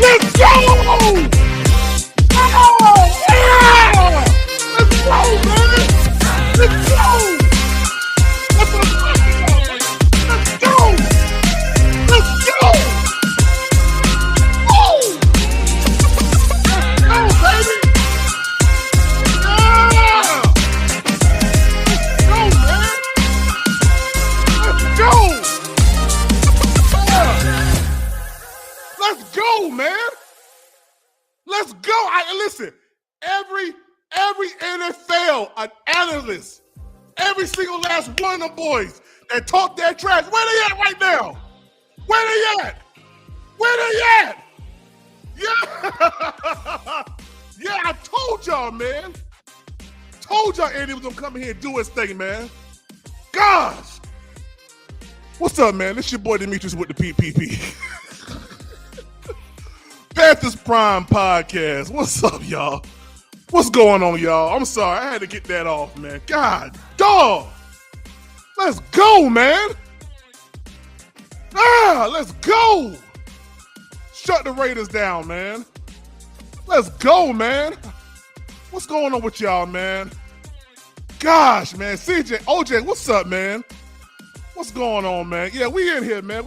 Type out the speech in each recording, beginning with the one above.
Let's go! Oh, yeah! Let's go, man! Let's go! That's what I'm talking about. Let's go! Let's go! Oh! Let's go, baby! Yeah! Let's go, man! Let's go! Yeah! Let's go, man! Let's go! Listen, every NFL analyst, every single last one of them boys that talk that trash, where they at right now? Where they at? Where they at? Yeah, yeah, I told y'all, man. Told y'all Andy was gonna come in here and do his thing, man. Gosh. What's up, man? This your boy Demetrius with the PPP. Panthers Prime Podcast. What's up, y'all? What's going on, y'all? I'm sorry. I had to get that off, man. God, dog. Let's go, man. Let's go. Shut the Raiders down, man. Let's go, man. What's going on with y'all, man? Gosh, man. CJ, OJ, what's up, man? What's going on, man? Yeah, we in here, man.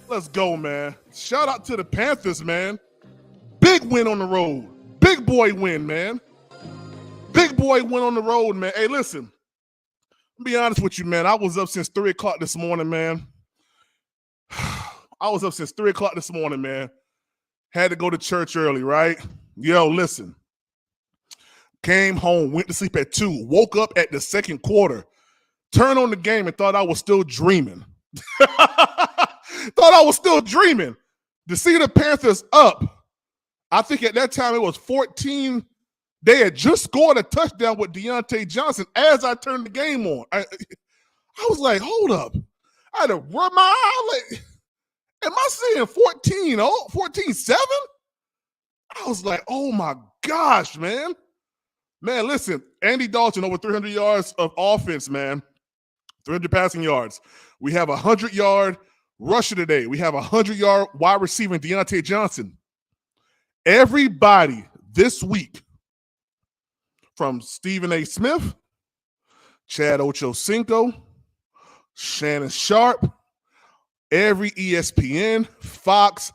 Let's go, man. Shout out to the Panthers, man. Big win on the road. Big boy win, man. Big boy win on the road, man. Hey, listen. I'll be honest with you, man. I was up since 3 o'clock this morning, man. I was up since 3 o'clock this morning, man. Had to go to church early, right? Yo, listen. Came home, went to sleep at 2, woke up at the second quarter, turned on the game and thought I was still dreaming. Thought I was still dreaming. To see the Panthers up, I think at that time it was 14. They had just scored a touchdown with Deontay Johnson as I turned the game on. I was like, hold up. I had to rub my eye. Like, am I seeing 14-7? I was like, oh my gosh, man. Man, listen, Andy Dalton over 300 yards of offense, man. 300 passing yards. We have a 100-yard rusher today. We have a 100-yard wide receiver in Deontay Johnson. Everybody this week, from Stephen A. Smith, Chad Ochocinco, Shannon Sharp, every ESPN, Fox,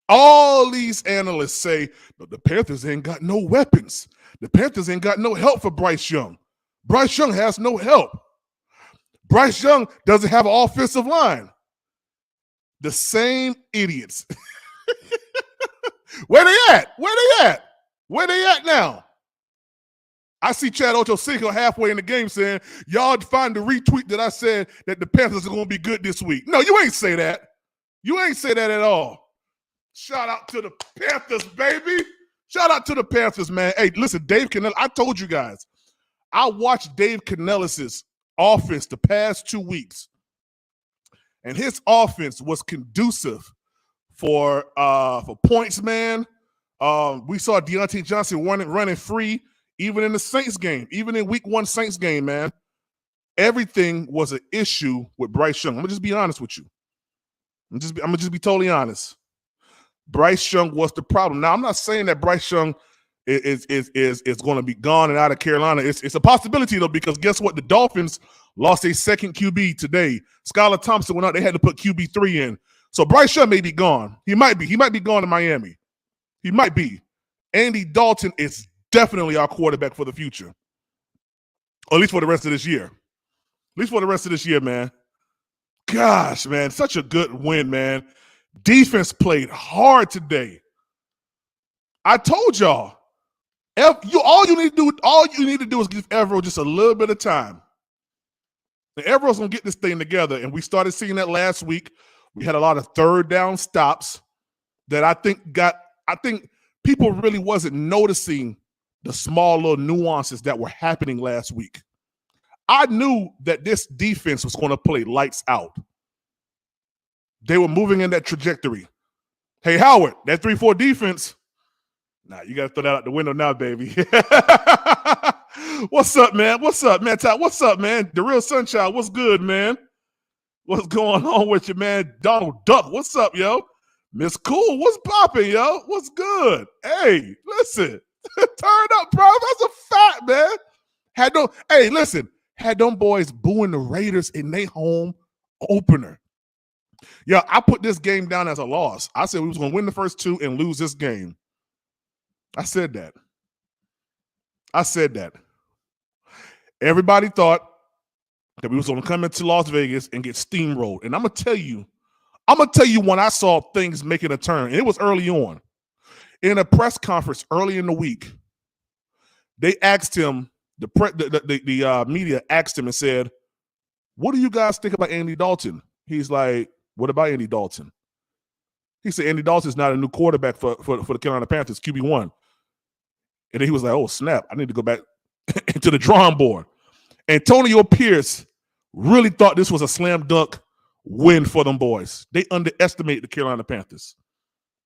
all these analysts say, but the Panthers ain't got no weapons. The Panthers ain't got no help for Bryce Young. Bryce Young has no help. Bryce Young doesn't have an offensive line. The same idiots. Where they at? Where they at? Where they at now? I see Chad Ochocinco halfway in the game saying, y'all find the retweet that I said that the Panthers are going to be good this week. No, you ain't say that. You ain't say that at all. Shout out to the Panthers, baby. Shout out to the Panthers, man. Hey, listen, Dave Canales, I told you guys, I watched Dave Canales' offense the past 2 weeks, and his offense was conducive for points, man. We saw Deontay Johnson running free, even in the Saints game, even in Week 1 Saints game, man. Everything was an issue with Bryce Young. I'm gonna just be honest with you. I'm gonna just be totally honest. Bryce Young was the problem. Now, I'm not saying that Bryce Young is going to be gone and out of Carolina. It's a possibility, though, because guess what? The Dolphins lost a second QB today. Skylar Thompson went out. They had to put QB3 in. So Bryce Young may be gone. He might be. He might be gone to Miami. He might be. Andy Dalton is definitely our quarterback for the future, or at least for the rest of this year. At least for the rest of this year, man. Gosh, man, such a good win, man. Defense played hard today. I told y'all, all you need to do is give Evero just a little bit of time. And Evero's gonna get this thing together, and we started seeing that last week. We had a lot of third down stops that I think people really wasn't noticing the small little nuances that were happening last week. I knew that this defense was going to play lights out. They were moving in that trajectory. Hey, Howard, that 3-4 defense, nah, you got to throw that out the window now, baby. What's up, man? What's up, man? What's up, man? The real Sunshine, what's good, man? What's going on with you, man? Donald Duck, what's up, yo? Miss Cool, what's popping, yo? What's good? Hey, listen, turn up, bro. That's a fact, man. Had them boys booing the Raiders in their home opener. Yeah, I put this game down as a loss. I said we was going to win the first two and lose this game. I said that. Everybody thought that we was going to come into Las Vegas and get steamrolled. And I'm going to tell you when I saw things making a turn. It was early on. In a press conference early in the week, they asked him, the media asked him and said, what do you guys think about Andy Dalton? He's like, what about Andy Dalton? He said, Andy Dalton's not a new quarterback for the Carolina Panthers, QB1. And then he was like, oh, snap, I need to go back into the drawing board. Antonio Pierce really thought this was a slam dunk win for them boys. They underestimated the Carolina Panthers.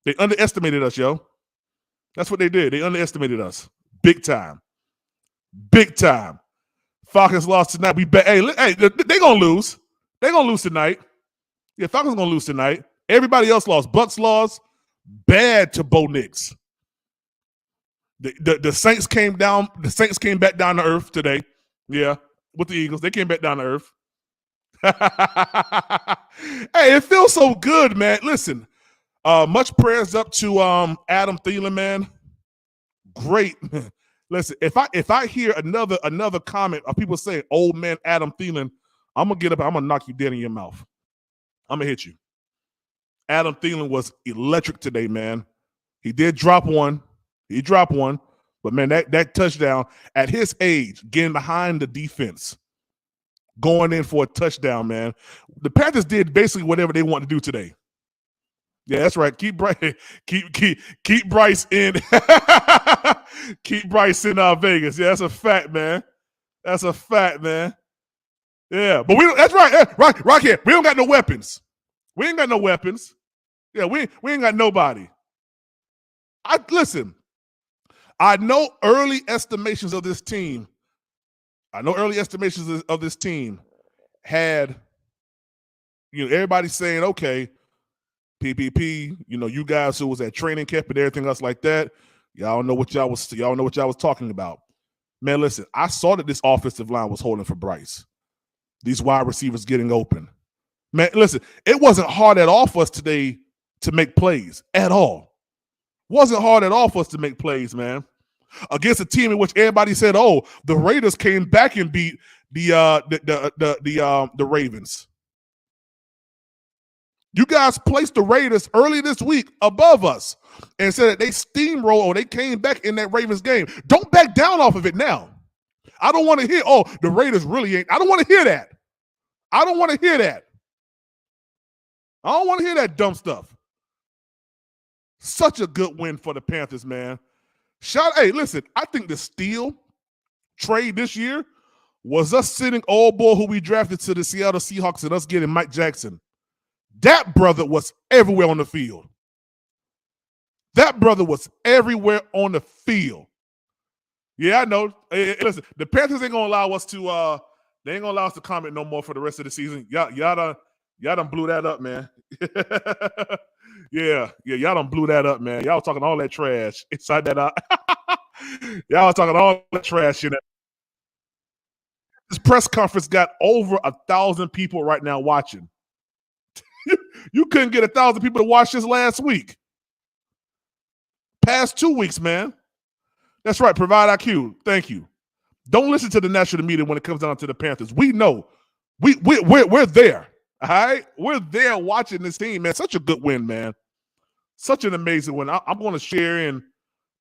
They underestimated us, yo. That's what they did. They underestimated us. Big time. Falcons lost tonight. Hey, they're going to lose. They're going to lose tonight. Yeah, Falcons going to lose tonight. Everybody else lost. Bucks lost. Bad to Bo Nix. The Saints came down. The Saints came back down to earth today. Yeah, with the Eagles. They came back down to earth. Hey, it feels so good, man. Listen, much prayers up to Adam Thielen, man. Great. Listen, if I hear another comment of people saying, old man Adam Thielen, I'm going to get up and I'm going to knock you dead in your mouth. I'm going to hit you. Adam Thielen was electric today, man. He did drop one. But, man, that touchdown at his age, getting behind the defense, going in for a touchdown, man. The Panthers did basically whatever they want to do today. Yeah, that's right. Keep Bryce in. Keep Bryce in Vegas. Yeah, that's a fact, man. Yeah, but that's right. Right here. We don't got no weapons. Yeah, we ain't got nobody. Listen. I know early estimations of this team. Had, everybody saying, okay, PPP, you guys who was at training camp and everything else like that, y'all know what y'all was talking about. Man, listen, I saw that this offensive line was holding for Bryce. These wide receivers getting open. Man, listen, it wasn't hard at all for us today to make plays at all. Wasn't hard at all for us to make plays, man. Against a team in which everybody said, "Oh, the Raiders came back and beat the Ravens." You guys placed the Raiders early this week above us and said that they steamrolled or they came back in that Ravens game. Don't back down off of it now. I don't want to hear, "Oh, the Raiders really ain't." I don't want to hear that. I don't want to hear that dumb stuff. Such a good win for the Panthers, man. Hey, listen, I think the steal trade this year was us sitting old boy who we drafted to the Seattle Seahawks and us getting Mike Jackson. That brother was everywhere on the field. Yeah, I know. Hey, listen, the Panthers ain't gonna allow us to. They ain't gonna allow us to comment no more for the rest of the season. Y'all done blew that up, man. Yeah, y'all done blew that up, man. Y'all talking all that trash inside that. Y'all talking all that trash in it. This press conference got over 1,000 people right now watching. You couldn't get 1,000 people to watch this last week. Past 2 weeks, man. That's right. Provide IQ. Thank you. Don't listen to the national media when it comes down to the Panthers. We know. We're there. All right? We're there watching this team, man. Such a good win, man. Such an amazing win. I'm going to share in.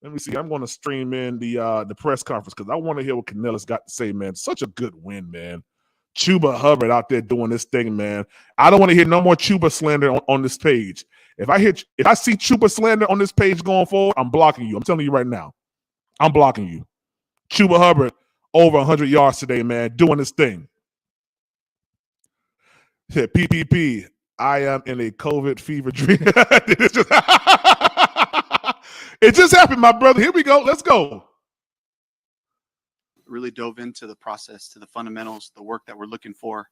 Let me see. I'm going to stream in the press conference because I want to hear what Canales got to say, man. Such a good win, man. Chuba Hubbard out there doing this thing, man. I don't want to hear no more Chuba slander on this page. If I see Chuba slander on this page going forward, I'm blocking you. I'm telling you right now. I'm blocking you. Chuba Hubbard over 100 yards today, man, doing this thing. Said PPP, I am in a COVID fever dream. It just happened, my brother. Here we go. Let's go. Really dove into the process, to the fundamentals, the work that we're looking for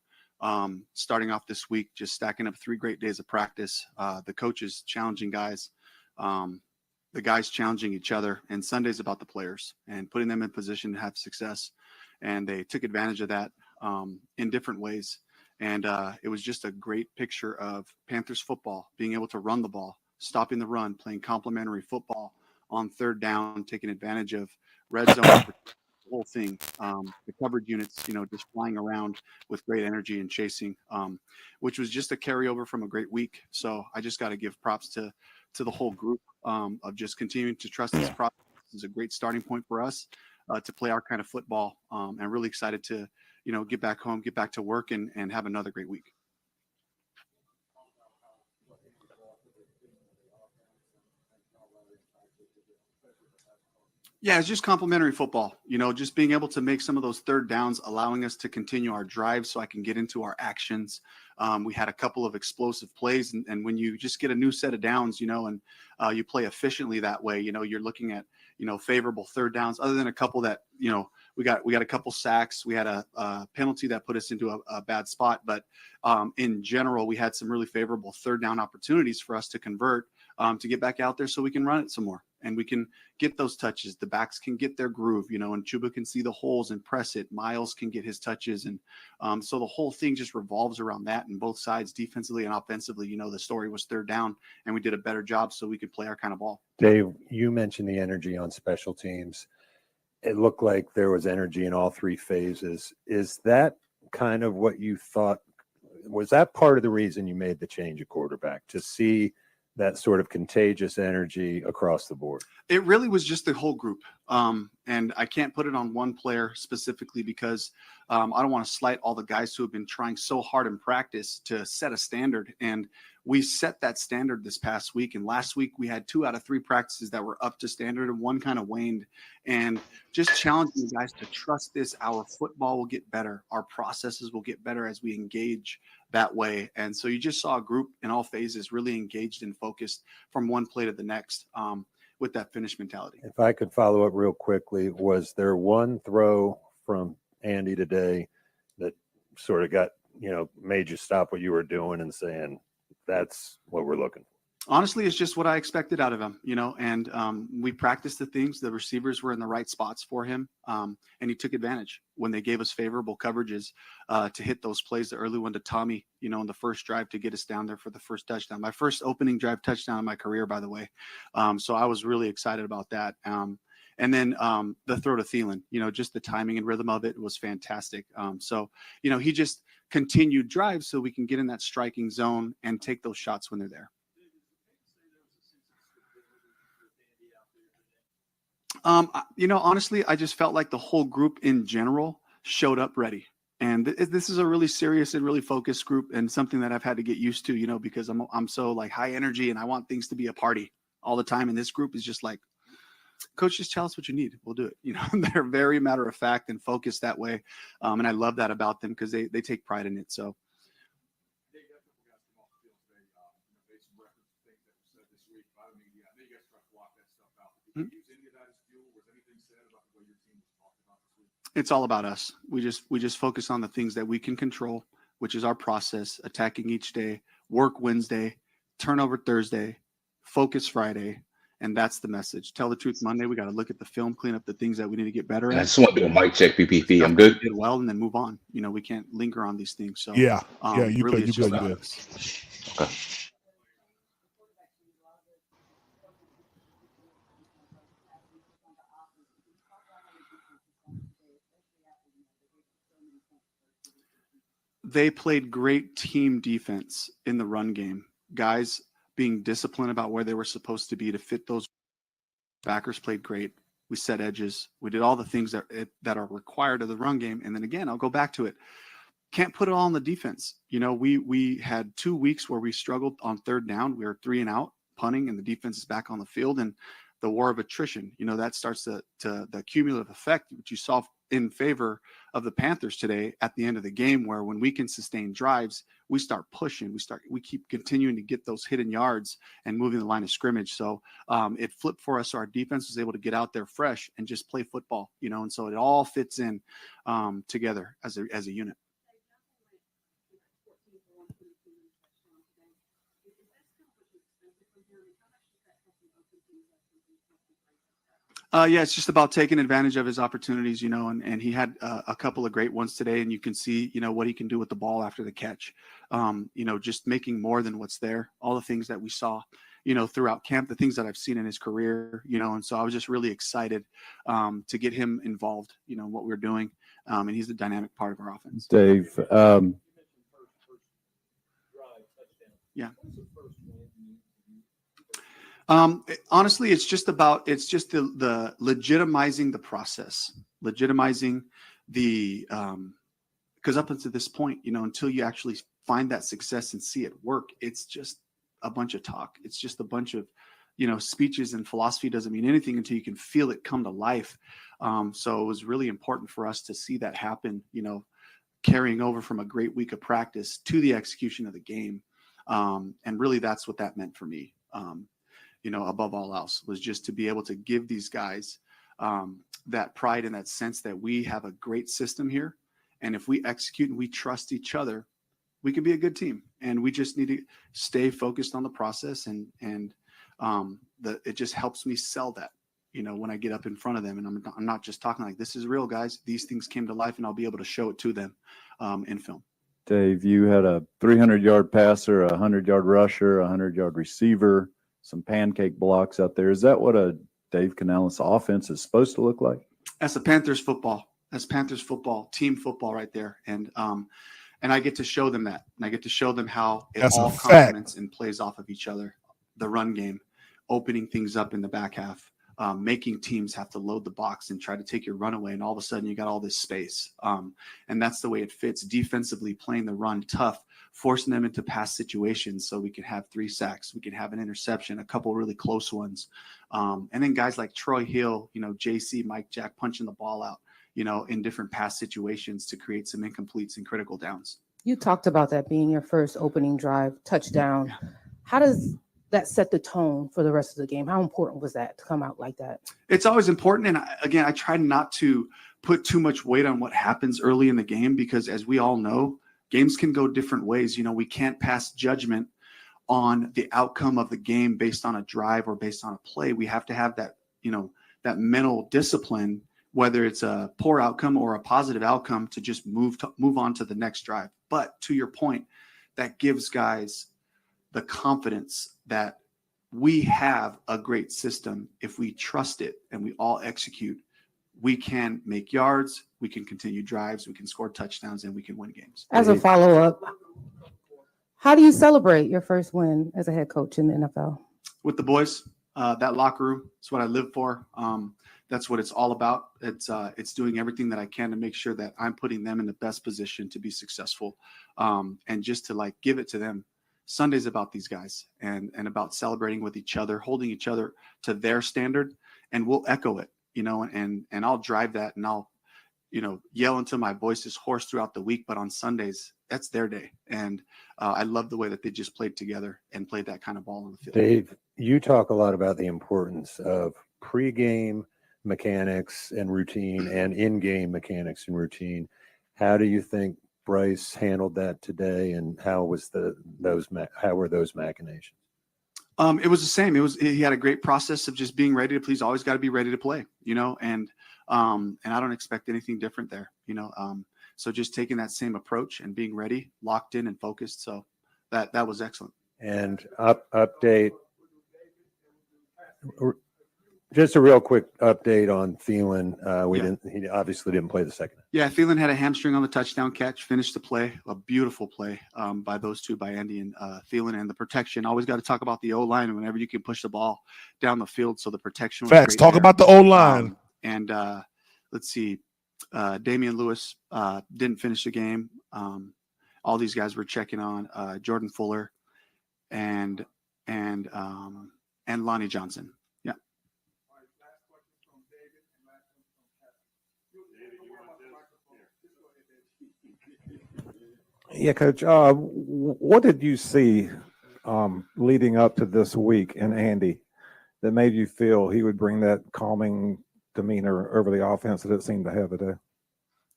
starting off this week, just stacking up 3 great days of practice. The coaches challenging guys, the guys challenging each other, and Sunday's about the players and putting them in position to have success. And they took advantage of that in different ways. And it was just a great picture of Panthers football, being able to run the ball, stopping the run, playing complementary football on third down, taking advantage of red zone, the whole thing. The coverage units, just flying around with great energy and chasing, which was just a carryover from a great week. So I just got to give props to the whole group of just continuing to trust this process. This is a great starting point for us to play our kind of football, and really excited to, get back home, get back to work, and have another great week. Yeah, it's just complimentary football, just being able to make some of those third downs, allowing us to continue our drive so I can get into our actions. We had a couple of explosive plays, and when you just get a new set of downs, and you play efficiently that way, you're looking at, favorable third downs, other than a couple that, we got a couple sacks. We had a penalty that put us into a bad spot, but in general, we had some really favorable third down opportunities for us to convert, to get back out there so we can run it some more. And we can get those touches. The backs can get their groove, and Chuba can see the holes and press it. Miles can get his touches. And so the whole thing just revolves around that. And both sides, defensively and offensively, the story was third down, and we did a better job so we could play our kind of ball. Dave, you mentioned the energy on special teams. It looked like there was energy in all 3 phases. Is that kind of what you thought? Was that part of the reason you made the change at quarterback, to see that sort of contagious energy across the board? It really was just the whole group. And I can't put it on one player specifically because I don't want to slight all the guys who have been trying so hard in practice to set a standard. And we set that standard this past week. And last week we had 2 out of 3 practices that were up to standard, and 1 kind of waned. And just challenging the guys to trust this. Our football will get better. Our processes will get better as we engage that way. And so you just saw a group in all phases really engaged and focused from one play to the next, with that finish mentality. If I could follow up real quickly, was there one throw from Andy today that sort of got, made you stop what you were doing and saying, that's what we're looking for? Honestly, it's just what I expected out of him, and we practiced the things. The receivers were in the right spots for him, and he took advantage when they gave us favorable coverages to hit those plays. The early one to Tommy, in the first drive to get us down there for the first touchdown. My first opening drive touchdown in my career, by the way. So I was really excited about that. And then the throw to Thielen, just the timing and rhythm of it was fantastic. So, he just continued drives so we can get in that striking zone and take those shots when they're there. Honestly, I just felt like the whole group in general showed up ready. And this is a really serious and really focused group, and something that I've had to get used to, because I'm so like high energy and I want things to be a party all the time. And this group is just like, coach, just tell us what you need. We'll do it. They're very matter of fact and focused that way. And I love that about them because they take pride in it. So. It's all about us. We just focus on the things that we can control, which is our process, attacking each day, work Wednesday, turnover Thursday, focus Friday. And that's the message. Tell the truth Monday. We got to look at the film, clean up the things that we need to get better at. I just want to do a mic check, PPP. I'm good. Did well, and then move on. We can't linger on these things. So you really good. You good. Okay. They played great team defense in the run game. Guys being disciplined about where they were supposed to be to fit those. Backers played great. We set edges. We did all the things that are required of the run game. And then again, I'll go back to it. Can't put it all on the defense. We had 2 weeks where we struggled on third down. We were 3 and out punting, and the defense is back on the field. And the war of attrition, that starts to the cumulative effect, which you saw in favor of the Panthers today at the end of the game, where when we can sustain drives, we start pushing, we keep continuing to get those hidden yards and moving the line of scrimmage. So it flipped for us. So our defense was able to get out there fresh and just play football, and so it all fits in together as a unit. Yeah, it's just about taking advantage of his opportunities, and he had a couple of great ones today, and you can see, what he can do with the ball after the catch. Just making more than what's there, all the things that we saw, throughout camp, the things that I've seen in his career, and so I was just really excited to get him involved, in what we're doing. And he's a dynamic part of our offense. Dave, yeah. Honestly, it's just the legitimizing the process, legitimizing the, because up until this point, until you actually find that success and see it work, it's just a bunch of talk. It's just a bunch of, speeches, and philosophy doesn't mean anything until you can feel it come to life. So it was really important for us to see that happen, carrying over from a great week of practice to the execution of the game. And really that's what that meant for me. Above all else, was just to be able to give these guys that pride and that sense that we have a great system here. And if we execute and we trust each other, we can be a good team. And we just need to stay focused on the process. And it just helps me sell that, when I get up in front of them. And I'm not just talking like, this is real, guys. These things came to life, and I'll be able to show it to them in film. Dave, you had a 300-yard passer, a 100-yard rusher, a 100-yard receiver, some pancake blocks out there. Is that what a Dave Canales offense is supposed to look like? That's Panthers football. That's Panthers football, team football right there. And I get to show them that. And I get to show them how it all complements and plays off of each other. The run game, opening things up in the back half, making teams have to load the box and try to take your run away. And all of a sudden you got all this space. And that's the way it fits defensively, playing the run tough, forcing them into pass situations so we can have 3 sacks. We can have an interception, a couple really close ones. And then guys like Troy Hill, JC, Mike Jack punching the ball out, in different pass situations to create some incompletes and critical downs. You talked about that being your first opening drive touchdown. Yeah. How does that set the tone for the rest of the game? How important was that to come out like that? It's always important. And I try not to put too much weight on what happens early in the game, because as we all know, games can go different ways. We can't pass judgment on the outcome of the game based on a drive or based on a play. We have to have that, that mental discipline, whether it's a poor outcome or a positive outcome, to just move on to the next drive. But to your point, that gives guys the confidence that we have a great system. If we trust it and we all execute, we can make yards, we can continue drives, we can score touchdowns, and we can win games. As a follow-up, how do you celebrate your first win as a head coach in the NFL? With the boys, that locker room, it's what I live for. That's what it's all about. It's doing everything that I can to make sure that I'm putting them in the best position to be successful, and just to give it to them. Sunday's about these guys and about celebrating with each other, holding each other to their standard, and we'll echo it, and I'll drive that, and I'll, yell until my voice is hoarse throughout the week. But on Sundays, that's their day. And I love the way that they just played together and played that kind of ball on the field. Dave, you talk a lot about the importance of pregame mechanics and routine and in-game mechanics and routine. How do you think Bryce handled that today, and how was how were those machinations? It was the same. He had a great process of just being ready to please. Always got to be ready to play, and I don't expect anything different there, so just taking that same approach and being ready, locked in and focused. So that was excellent. And update. Just a real quick update on Thielen. He obviously didn't play the second. Yeah, Thielen had a hamstring on the touchdown catch, finished the play, a beautiful play by those two, by Andy and Thielen, and the protection. Always got to talk about the O-line whenever you can push the ball down the field. So the protection was Facts. great Talk there. about the O-line. And let's see, Damian Lewis didn't finish the game. All these guys were checking on Jordan Fuller and Lonnie Johnson. Yeah, Coach. What did you see leading up to this week in Andy that made you feel he would bring that calming demeanor over the offense that it seemed to have today?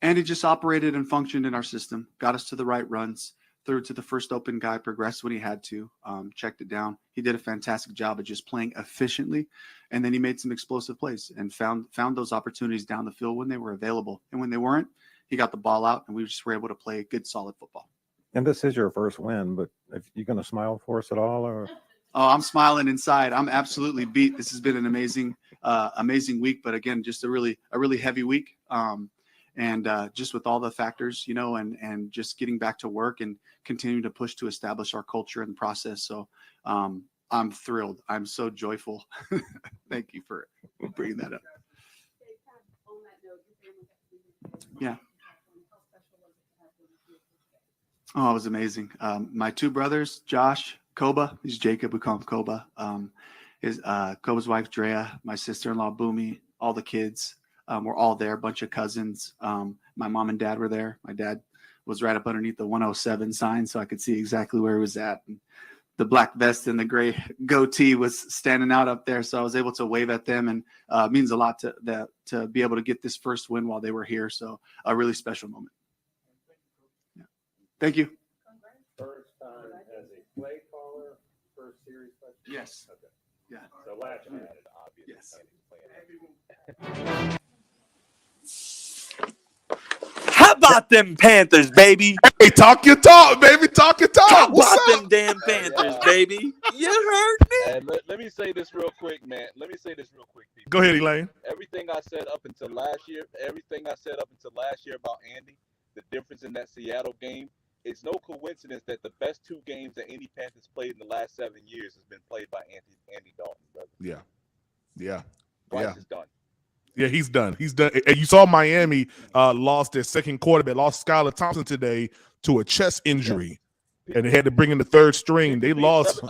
Andy just operated and functioned in our system, got us to the right runs, threw it to the first open guy, progressed when he had to, checked it down. He did a fantastic job of just playing efficiently, and then he made some explosive plays and found those opportunities down the field when they were available. And when they weren't, he got the ball out, and we just were able to play good, solid football. And this is your first win, but if you're going to smile for us at all, or Oh, I'm smiling inside. I'm absolutely beat. This has been an amazing week, but again, just a really heavy week. And just with all the factors, you know, and just getting back to work and continuing to push to establish our culture and process. So I'm thrilled. I'm so joyful. Thank you for bringing that up. Yeah. Oh, it was amazing. My two brothers, Josh, Koba, he's Jacob, we call him Koba. Koba's wife, Drea, my sister-in-law, Boomy, all the kids. We're all there, a bunch of cousins. My mom and dad were there. My dad was right up underneath the 107 sign, so I could see exactly where he was at. And the black vest and the gray goatee was standing out up there, so I was able to wave at them, and it means a lot to be able to get this first win while they were here. So a really special moment. Yeah. Thank you. First time as a play caller, first series. Yes. Okay. Yeah. So last year had an obvious. Yes. How about them Panthers, baby? Hey, talk your talk, baby. Talk your talk. How What's about up? them damn Panthers, baby? You heard me? And let me say this real quick, man. People. Go ahead, Elaine. Everything I said up until last year about Andy, the difference in that Seattle game, it's no coincidence that the best two games that any Panthers played in the last 7 years has been played by Andy Dalton, brother. Yeah. Bryce is done. Yeah, he's done. And you saw Miami lost their second quarterback, lost Skylar Thompson today to a chest injury, and they had to bring in the third string. They lost.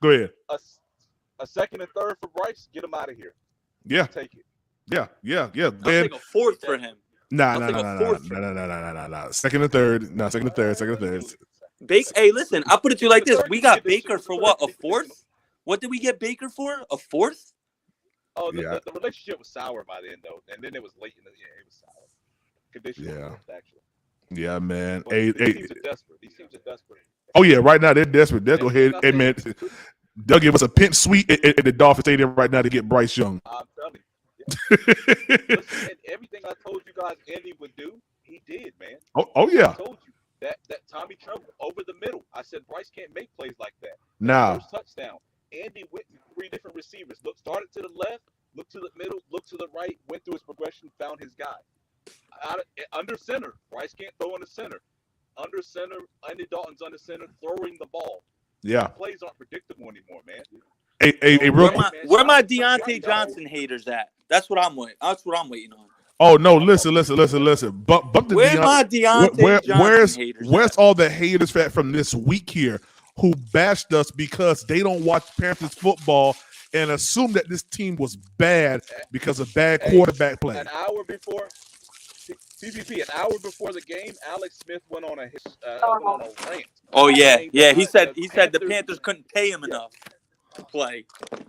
Go ahead. A second and third for Bryce, get him out of here. Yeah. Take it. Yeah. I'll take a fourth for him. Nah. Second and third. Hey, listen, I'll put it to you like this. We got Baker for what, a fourth? What did we get Baker for? A fourth? Oh, the relationship was sour by then, though. And then it was late in the year. It was sour. Conditional, actually. Yeah, man. These teams are desperate. Oh, yeah, right now they're desperate. They'll go ahead. Hey, man, they'll give us a pint suite at the Dolphin Stadium right now to get Bryce Young. I'm telling you. Listen, and everything I told you guys Andy would do, he did, man. Oh yeah. I told you that Tommy Trump over the middle. I said Bryce can't make plays like that. Nah. First touchdown. Andy went three different receivers. Started to the left, looked to the middle, looked to the right, went through his progression, found his guy. Under center, Bryce can't throw in the center. Under center, Andy Dalton's under center, throwing the ball. Yeah. Plays aren't predictable anymore, man. Hey, where my Deontay Johnson haters at? That's what I'm waiting. That's what I'm waiting on. Oh no! Listen. Bump the Where's my Deontay Johnson haters? Where's all the haters from this week here who bashed us because they don't watch Panthers football and assume that this team was bad because of bad quarterback play? An hour before the game, Alex Smith went on a rant. Oh yeah. He said the Panthers couldn't pay him enough to play.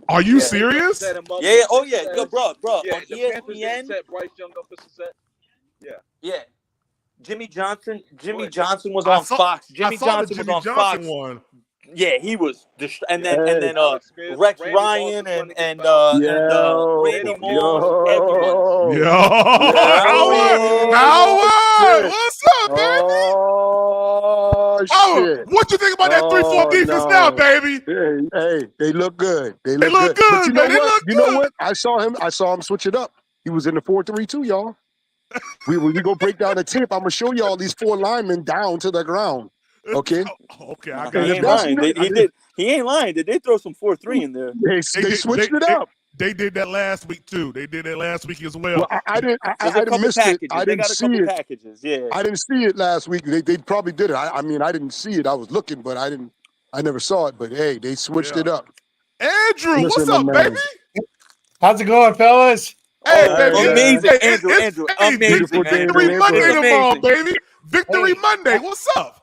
Are you serious? Yeah. Oh yeah. Yo, bro. Yeah, On the Panthers ESPN. set Bryce Young up for success. Yeah. Jimmy Johnson was on Fox. Jimmy Johnson was on Fox. One. Yeah, he was. And then Rex Ryan and Randy Moss, everyone. Howard, what's up, baby? Oh, shit. What you think about that 3-4 defense now, baby? Hey, they look good. They look look good, But man. you know what? I saw him switch it up. He was in the 4-3-2, y'all. When we go break down the tape, I'm gonna show y'all these four linemen down to the ground. Okay. Okay, I got he ain't lying. He ain't lying. Did they throw some 4-3 in there? They switched it up. They did that last week too. They did that last week as well. I didn't miss it. I didn't see it. Packages, yeah. I didn't see it last week. They probably did it. I mean, I didn't see it. I was looking, but I never saw it. But hey, they switched it up. Andrew, what's up, baby? How's it going, fellas? Hey, baby. Amazing, Andrew. Amazing. Victory Monday tomorrow, baby. Victory Monday. What's up?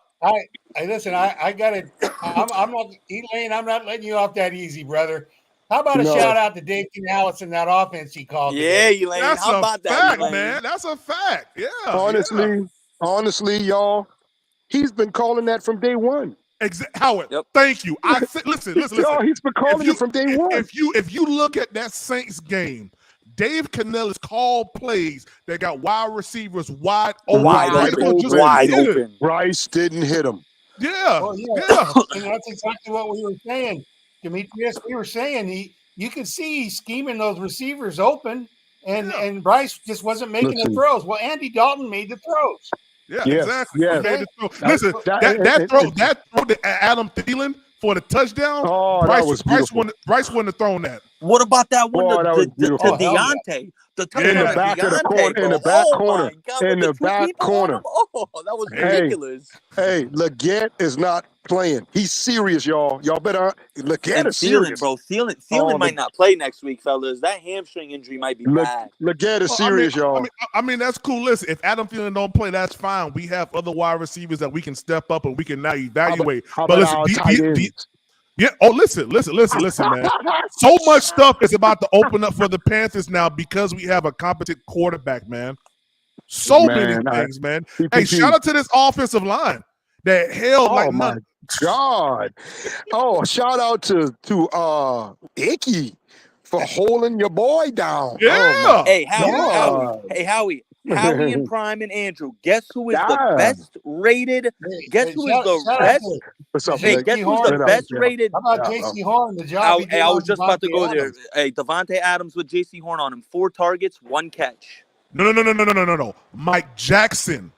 Hey, listen, I got it. I'm not, Elaine, I'm not letting you off that easy, brother. How about a shout out to Dave Canales and that offense he called? Yeah, today? Elaine. That's How a about fact, that, man. That's a fact. Yeah. Honestly, y'all, He's been calling that from day one. Howard, thank you. I said, listen. Yo, he's been calling it from day one. If you look at that Saints game, Dave Canales called plays that got wide receivers wide open. Wide open. Bryce didn't hit him. Yeah. Well, yeah. And that's exactly what we were saying, Demetrius. We were saying you could see he's scheming those receivers open, and Bryce just wasn't making the throws. Well, Andy Dalton made the throws. Yeah, Yes, exactly. yes. Okay. Listen, that throw to Adam Thielen for the touchdown. Oh, Bryce, that was beautiful. Bryce wouldn't have thrown that. What about that one that was to beautiful. Deontay? The In the back of the corner, in the back corner, in the back corner. Oh, that was ridiculous. Hey, Leggett is not playing. He's serious, y'all. Y'all better. Leggett And is serious. Thielen might not play next week, fellas. That hamstring injury might be bad. Leggett is serious, y'all. I mean, that's cool. Listen, if Adam Thielen don't play, that's fine. We have other wide receivers that we can step up and we can now evaluate. How But about listen, our tight ends? yeah. Oh, listen, man. So much stuff is about to open up for the Panthers now because we have a competent quarterback, man. So many things, man. Hey, shout out to this offensive line that held like my none. God. Oh, shout out to Icky for holding your boy down. Yeah. Hey, Howie, and Prime and Andrew. Guess who is the best rated? Guess who is the best? What's up, Hey, guess who's the best rated? How about J.C. Horn? The job. I was just about to go there. Hey, Devontae Adams with J.C. Horn on him. 4 targets, 1 catch. No. Mike Jackson.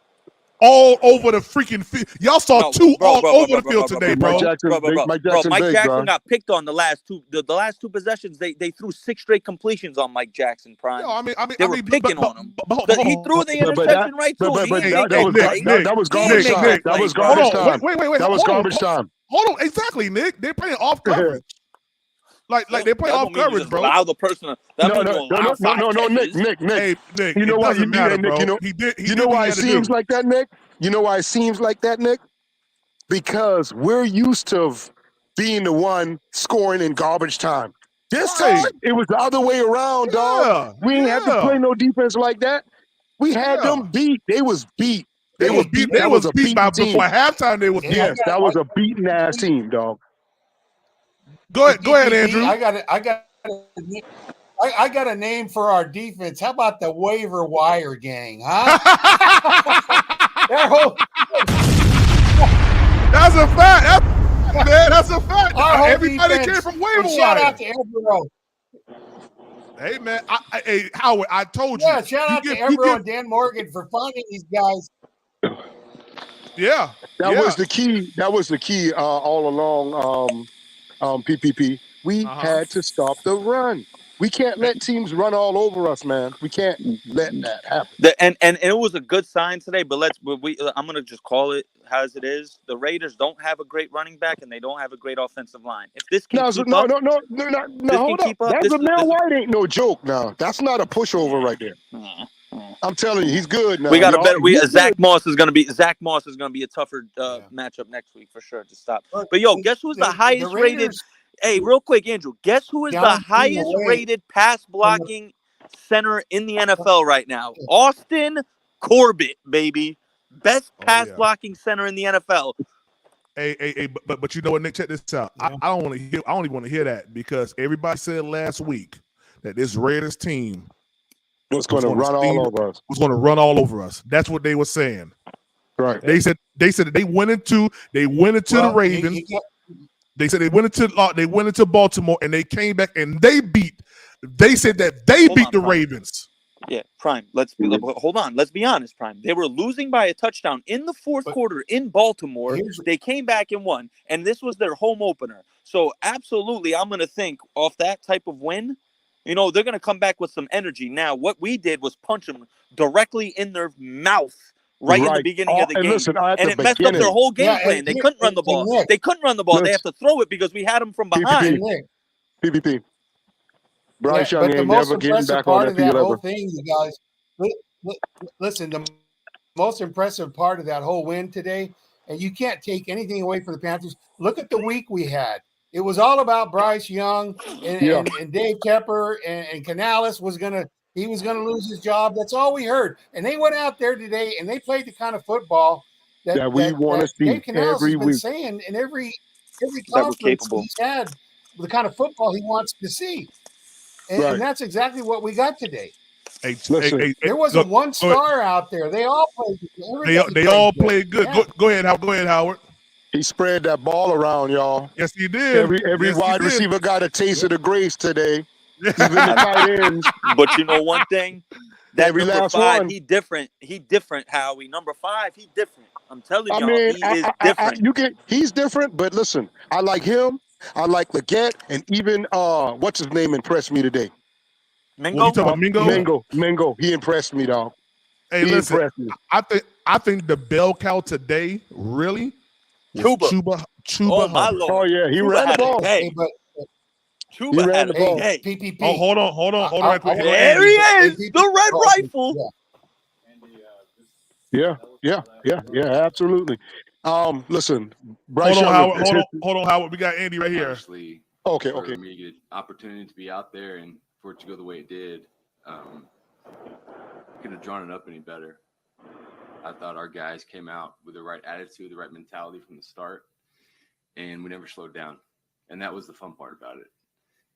All over the freaking field. Y'all saw two all over the field today, bro. Mike Jackson got picked on the last two possessions. They threw 6 straight completions on Mike Jackson, Prime. No, they were picking on him. He threw the interception right to him. That was garbage time. That was garbage time. Wait. That was garbage time. Hold on. Exactly, Nick. They're playing off coverage. Like they're playing off coverage, bro. Allow the person. No, Nick. Hey, Nick. You know why you matter, Nick? You know why it seems like that, Nick? You know why it seems like that, Nick? Because we're used to being the one scoring in garbage time. This time, it was the other way around, dog. We ain't have to play no defense like that. We had them beat. They was beat. They was beat. That was a beat by before halftime. They was beat. Yes, that was a beaten ass team, dog. Go ahead, Andrew. I got a name for our defense. How about the waiver wire gang, huh? That's a fact. That's a fact. Everybody defense, came from waiver wire. Shout out to Evero. Hey, man. Hey, Howard, I told you. Yeah, shout out to Evero and Dan Morgan for finding these guys. Yeah. That was the key. That was the key all along. PPP. We had to stop the run. We can't let teams run all over us, man. We can't let that happen. And it was a good sign today, but I'm gonna just call it as it is. The Raiders don't have a great running back, and they don't have a great offensive line. If this can keep up, hold up. That Zamir White ain't no joke. Now that's not a pushover right there. I'm telling you, he's good now. We got a better. Zach Moss is gonna be a tougher matchup next week for sure to stop. But guess who's the highest rated? Hey, real quick, Andrew. Guess who is the highest rated pass blocking center in the NFL right now? Austin Corbett, baby, best pass blocking center in the NFL. Hey, but you know what, Nick? Check this out. I don't want to hear. I don't even want to hear that because everybody said last week that this Raiders team was going to run all over us. Was going to run all over us. That's what they were saying. Right. They said that they went into the Ravens. They said they went into Baltimore and they came back and they beat. They said that they beat the Ravens. Yeah, Prime. Hold on. Let's be honest, Prime. They were losing by a touchdown in the fourth quarter in Baltimore. They came back and won, and this was their home opener. So absolutely, I'm going to think off that type of win. They're going to come back with some energy. Now, what we did was punch them directly in their mouth right in the beginning of the game. Listen, and it messed up their whole game plan. They couldn't run the ball. They couldn't run the ball. They have to throw it because we had them from behind. PPP. Bryce Young but the ain't most never getting impressive back part on of that that field whole ever. thing, you guys, listen, the most impressive part of that whole win today, and you can't take anything away from the Panthers. Look at the week we had. It was all about Bryce Young and Dave Kepper and Canales was gonna lose his job. That's all we heard. And they went out there today and they played the kind of football that we want to see Dave Canales every has been week. saying in every That we're conference capable. he's had the kind of football he wants to see. And, Right. and that's exactly what we got today. Hey, Listen, There wasn't one go ahead. star out there. They all played. They all played good. Yeah. Go ahead, Howard. he spread that ball around, y'all. Yes, he did. Every Yes, he wide did. receiver got a taste of the grace today. Even the tight ends. But you know one thing? That Every number last 5, one. he different. He different, Howie. Number 5, he different. I'm telling I y'all, mean, he is different. he's different, but listen, I like him. I like Leggett, and even what's his name impressed me today. Mingo? You talking about Mingo? Mingo. He impressed me, dog. Hey, He listen, impressed me. I think the bell cow today really was Chuba. Chuba Oh my Hubbard. Lord. Oh yeah, he Chuba ran the had a ball. day. Hey, but Chuba had a ball. day. PPP. Oh, hold on right quick. Here go There Andy. he is, PPP. the red rifle. Yeah. Yeah, absolutely. Listen, Bryce Hold on, Young Howard. is Hold on, Howard. We got Andy right here. Honestly, Okay. for me to get an opportunity to be out there and for it to go the way it did, couldn't have drawn it up any better. I thought our guys came out with the right attitude, the right mentality from the start, and we never slowed down. And that was the fun part about it.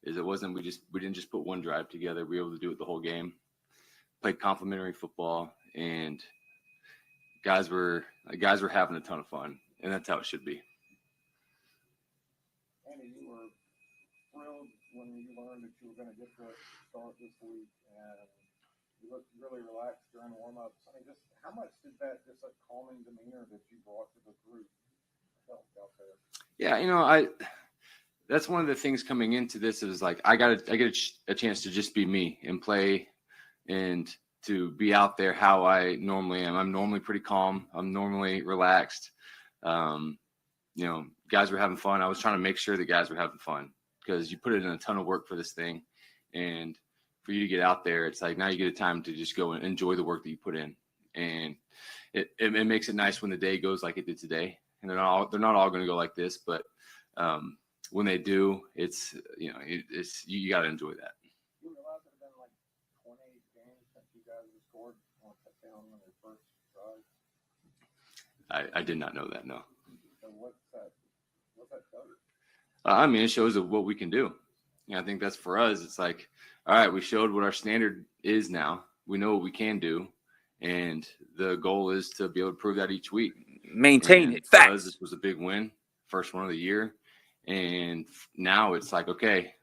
Is it wasn't we didn't just put one drive together. We were able to do it the whole game. Played complimentary football, and guys were having a ton of fun, and that's how it should be. Andy, you were thrilled when you learned that you were going to get the start this week, and you looked really relaxed during warm-ups. I mean, just how much did that just a calming demeanor that you brought to the group help out there? Yeah, that's one of the things coming into this is like I get a chance to just be me and play and to be out there how I normally am. I'm normally pretty calm. I'm normally relaxed. Guys were having fun. I was trying to make sure the guys were having fun because you put in a ton of work for this thing, and for you to get out there, it's like now you get a time to just go and enjoy the work that you put in, and it makes it nice when the day goes like it did today. And they're not all going to go like this, but when they do, it's you got to enjoy that. You realize it had been like 28 games since you guys have scored one touchdown on your first drive. I did not know that. No. So what's that tell you? It shows what we can do. I think that's for us. It's like, all right, we showed what our standard is now. We know what we can do, and the goal is to be able to prove that each week. Maintain it. For us, Facts. this was a big win, first one of the year, and now it's like, okay,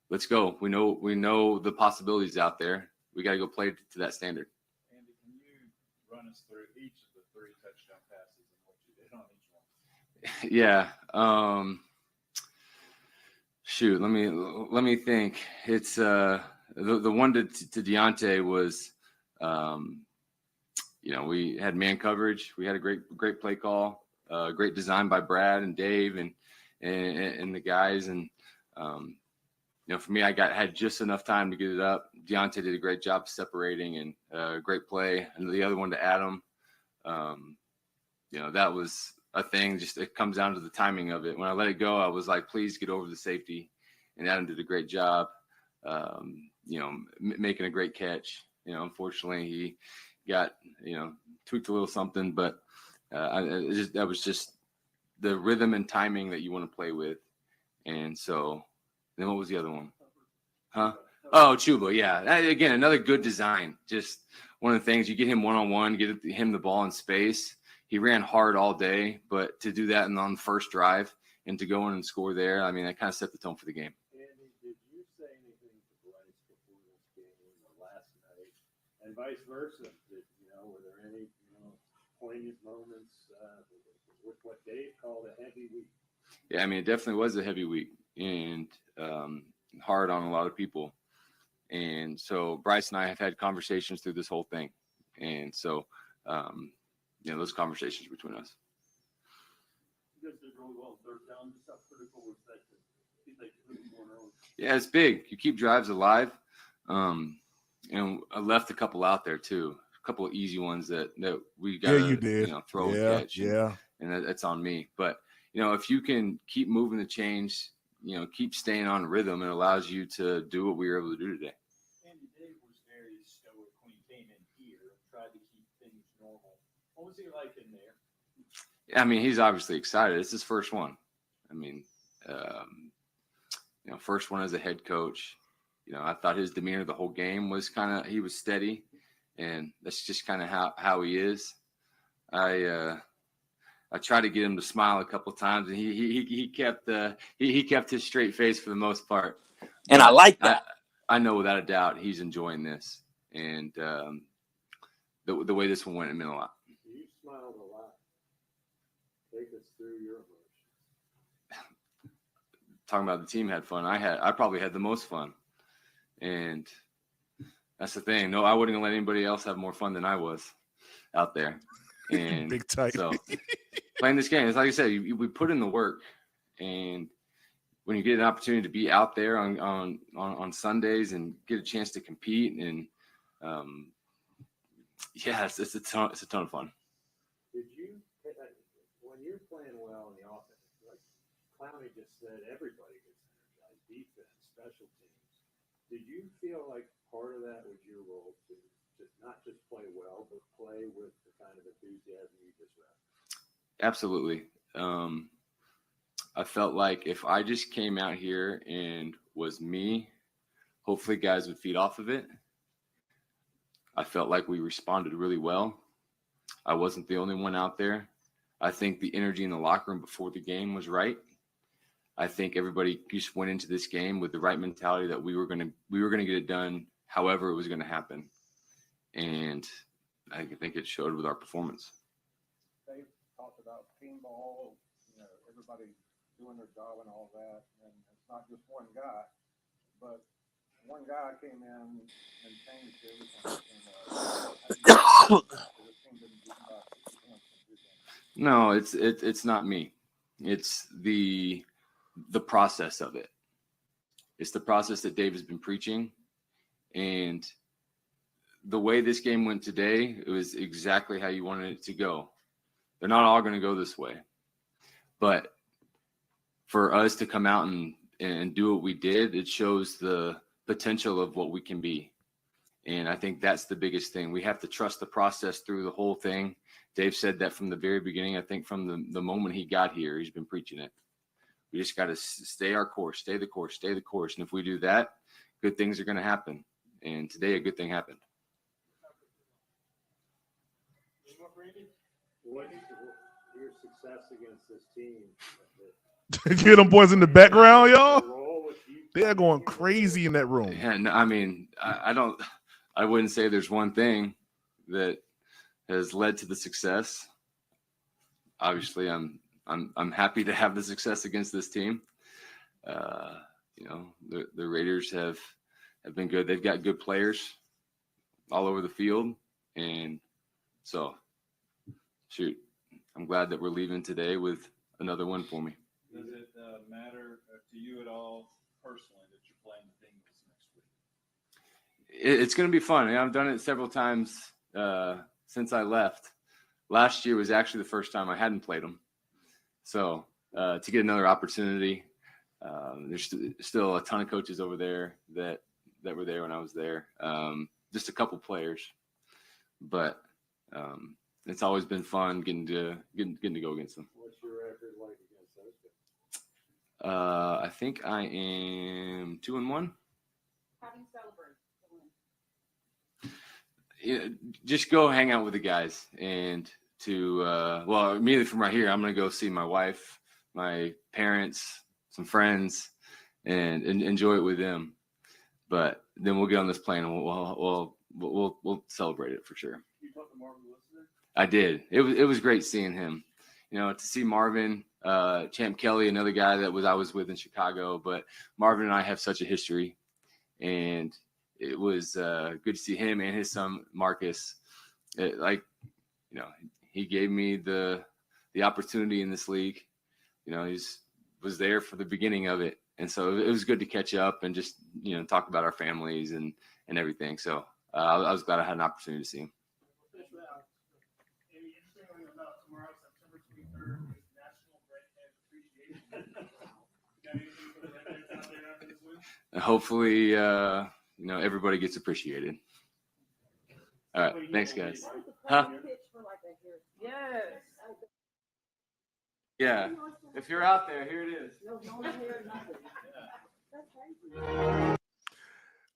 let's go. We know the possibilities out there. We got to go play to that standard. Andy, can you run us through each of the 3 touchdown passes and what you did on each one? Yeah. Shoot. Let me think. It's the one to Deontay was, we had man coverage. We had a great play call, great design by Brad and Dave and the guys. And for me, I had just enough time to get it up. Deontay did a great job separating and great play. And the other one to Adam, that was a thing. Just it comes down to the timing of it. When I let it go, I was like, please get over the safety. And Adam did a great job, making a great catch. Unfortunately, he got, tweaked a little something, but that was just the rhythm and timing that you want to play with. And so then what was the other one? Huh? Oh, Chuba. Yeah. Again, another good design. Just one of the things, you get him one-on-one, get him the ball in space. He ran hard all day, but to do that on the first drive and to go in and score there, that kind of set the tone for the game. Andy, did you say anything to Bryce before this game or last night, and vice versa? Were there any poignant moments with what Dave called a heavy week? Yeah, it definitely was a heavy week and hard on a lot of people. And so Bryce and I have had conversations through this whole thing. And so, those conversations between us. You guys did really well third down. Just how critical was that to keep that moving more early? Yeah, it's big. You keep drives alive. And I left a couple out there too. A couple of easy ones that we got to throw and catch. Yeah. And that's on me. But, if you can keep moving the chains, keep staying on rhythm, it allows you to do what we were able to do today. Andy, Dave was very stoic when he came in here and tried to keep things normal. What was he like in there? I mean, he's obviously excited. It's his first one. I mean, first one as a head coach. I thought his demeanor the whole game was he was steady, and that's just kind of how he is. I tried to get him to smile a couple of times, and he kept his straight face for the most part. And but I like that. I know without a doubt he's enjoying this, and the way this one went, it meant a lot. You smiled a lot. Take us through your emotions. Talking about the team had fun. I probably had the most fun, and that's the thing. No, I wouldn't have let anybody else have more fun than I was out there. And Big tight. So playing this game, it's like I said, we put in the work, and when you get an opportunity to be out there on Sundays and get a chance to compete, and it's a ton of fun. Did you, when you're playing well in the offense, like Clowney just said, everybody gets energized, defense, special teams. Did you feel like part of that was your role to not just play well, but play with the kind of enthusiasm you just read? Absolutely. I felt like if I just came out here and was me, hopefully guys would feed off of it. I felt like we responded really well. I wasn't the only one out there. I think the energy in the locker room before the game was right. I think everybody just went into this game with the right mentality that we were going to get it done however it was going to happen. And I think it showed with our performance. They talked about team ball, everybody doing their job and all that, and it's not just one guy, but one guy came in and changed everything. No, it's not me. It's the process of it. It's the process that Dave has been preaching, and the way this game went today, it was exactly how you wanted it to go. They're not all going to go this way, but for us to come out and do what we did, it shows the potential of what we can be. And I think that's the biggest thing. We have to trust the process through the whole thing. Dave said that from the very beginning. I think from the moment he got here, he's been preaching it. We just got to stay our course, stay the course, stay the course. And if we do that, good things are going to happen. And today a good thing happened. What's your success against this team? Get them boys in the background, y'all. They're going crazy in that room. Yeah, no, I mean, I wouldn't say there's one thing that has led to the success. Obviously, I'm happy to have the success against this team. The Raiders have been good. They've got good players all over the field, and so shoot, I'm glad that we're leaving today with another win for me. Does it matter to you at all personally that you're playing the Bengals next week? It's going to be fun. I've done it several times since I left. Last year was actually the first time I hadn't played them. So to get another opportunity, there's still a ton of coaches over there that were there when I was there. Just a couple players, but it's always been fun getting to go against them. What's your record like against those guys? I think I am 2-1. How do you celebrate the win? Just go hang out with the guys and immediately from right here, I'm going to go see my wife, my parents, some friends, and enjoy it with them. But then we'll get on this plane and we'll celebrate it for sure. You talked to Marvin Listener? I did. It was great seeing him. To see Marvin, Champ Kelly, another guy that I was with in Chicago, but Marvin and I have such a history, and it was good to see him and his son Marcus. He gave me the opportunity in this league. He was there for the beginning of it, and so it was good to catch up and just talk about our families and everything. So I was glad I had an opportunity to see him. Hopefully, everybody gets appreciated. All right. Thanks, guys. Huh? Yes. Yeah. If you're out there, here it is.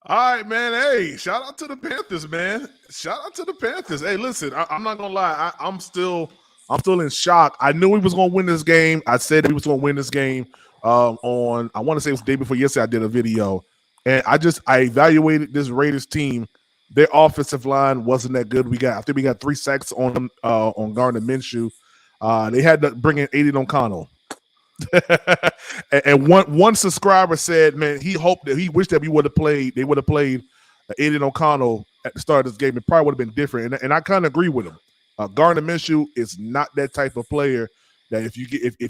All right, man. Hey, shout out to the Panthers, man. Shout out to the Panthers. Hey, listen, I'm not gonna lie. I'm still in shock. I knew we was gonna win this game. I said we was gonna win this game. On I want to say it was the day before yesterday. I did a video, and I evaluated this Raiders team. Their offensive line wasn't that good. I think we got 3 sacks on Gardner Minshew. They had to bring in Aiden O'Connell. and one subscriber said, man, he wished that they would have played Aiden O'Connell at the start of this game. It probably would have been different. And I kind of agree with him. Gardner Minshew is not that type of player that if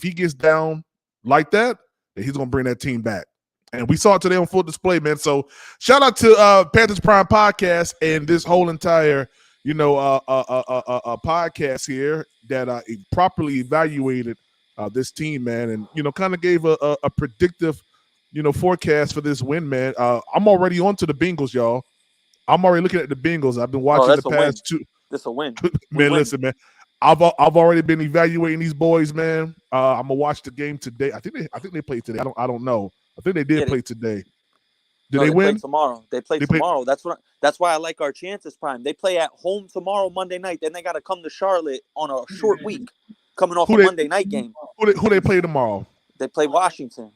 he gets down like that he's gonna bring that team back. And we saw it today on full display, man. So shout out to Panthers Prime Podcast and this whole entire podcast here that properly evaluated this team, man, and kind of gave a predictive, forecast for this win, man. I'm already on to the Bengals, y'all. I'm already looking at the Bengals. I've been watching the past 2. That's a win, man. Listen, man. I've already been evaluating these boys, man. I'm gonna watch the game today. I think they played today. I don't know. I think they did play today. Did they win tomorrow? They play tomorrow. That's why I like our chances, Prime. They play at home tomorrow, Monday night. Then they got to come to Charlotte on a short week, coming off a Monday night game. Who they play tomorrow? They play Washington.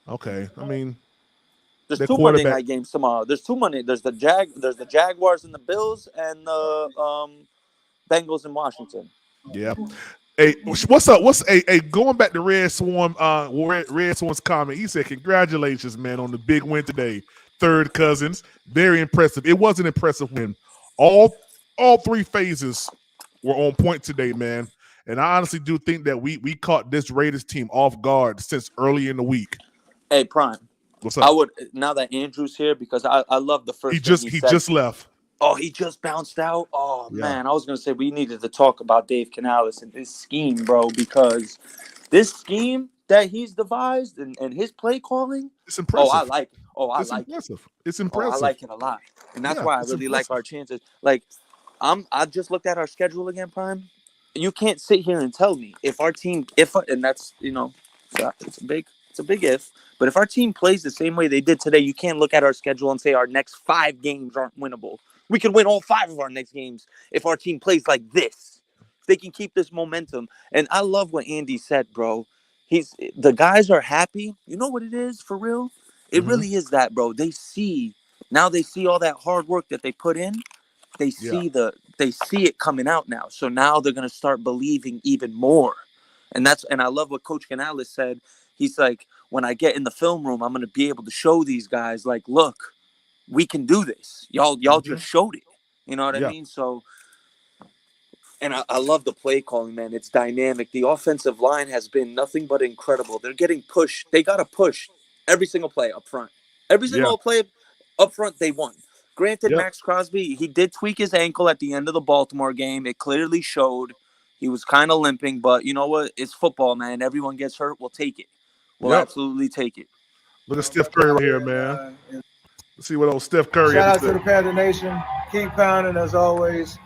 Okay, I mean, there's 2 Monday night games tomorrow. There's 2 Monday. There's the Jaguars and the Bills, and the Bengals in Washington. Yeah. Hey, what's up? Going back to Red Swarm's comment. He said, "Congratulations, man, on the big win today. Third Cousins, very impressive. It was an impressive win. All 3 phases were on point today, man. And I honestly do think that we caught this Raiders team off guard since early in the week." Hey, Prime. What's up? I would, now that Andrew's here, because I love the first. He just left. Oh, he just bounced out? Oh, yeah. Man, I was going to say we needed to talk about Dave Canales and his scheme, bro, because this scheme that he's devised and his play calling, it's impressive. Oh, I like it. It's impressive. I like it a lot. And that's why I really like our chances. Like, I just looked at our schedule again, Prime. You can't sit here and tell me if our team, and that's, it's a big if, but if our team plays the same way they did today, you can't look at our schedule and say our next 5 games aren't winnable. We can win all 5 of our next games if our team plays like this. If they can keep this momentum. And I love what Andy said, bro. The guys are happy. You know what it is for real? It really is that, bro. They see all that hard work that they put in. They see it coming out now. So now they're gonna start believing even more. And I love what Coach Canales said. He's like, when I get in the film room, I'm gonna be able to show these guys, like, look, we can do this. Y'all just showed it. You know what I mean? So, and I love the play calling, man. It's dynamic. The offensive line has been nothing but incredible. They're getting pushed. They got to push every single play up front. Every single play up front, they won. Granted, Max Crosby, he did tweak his ankle at the end of the Baltimore game. It clearly showed. He was kind of limping, but you know what? It's football, man. Everyone gets hurt. We'll take it. We'll absolutely take it. Look at Steph Curry right here, man. Let's see what old Steph Curry Shout out to the Panther Nation. Keep pounding as always.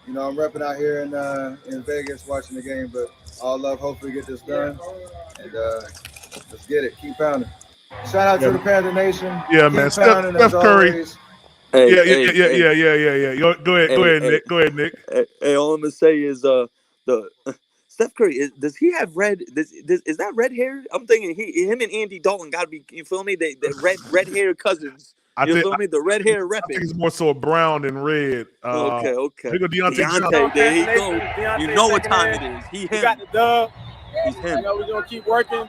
I'm repping out here in Vegas watching the game, but all love. Hopefully get this done. And let's get it. Keep pounding. Shout out to the Panther Nation. Yeah, man. Steph Curry. Yeah. Go ahead, Nick. Go ahead, Nick. Hey, all I'm gonna say is the Steph Curry, does he have red? Is that red hair? I'm thinking him and Andy Dalton got to be. You feel me? They red hair cousins. You feel me? The red hair repping. I think it's more so brown and red. Okay. Here go Deontay, there he go. Deontay, you know what time it is. He got the dub. He's him. We're gonna keep working.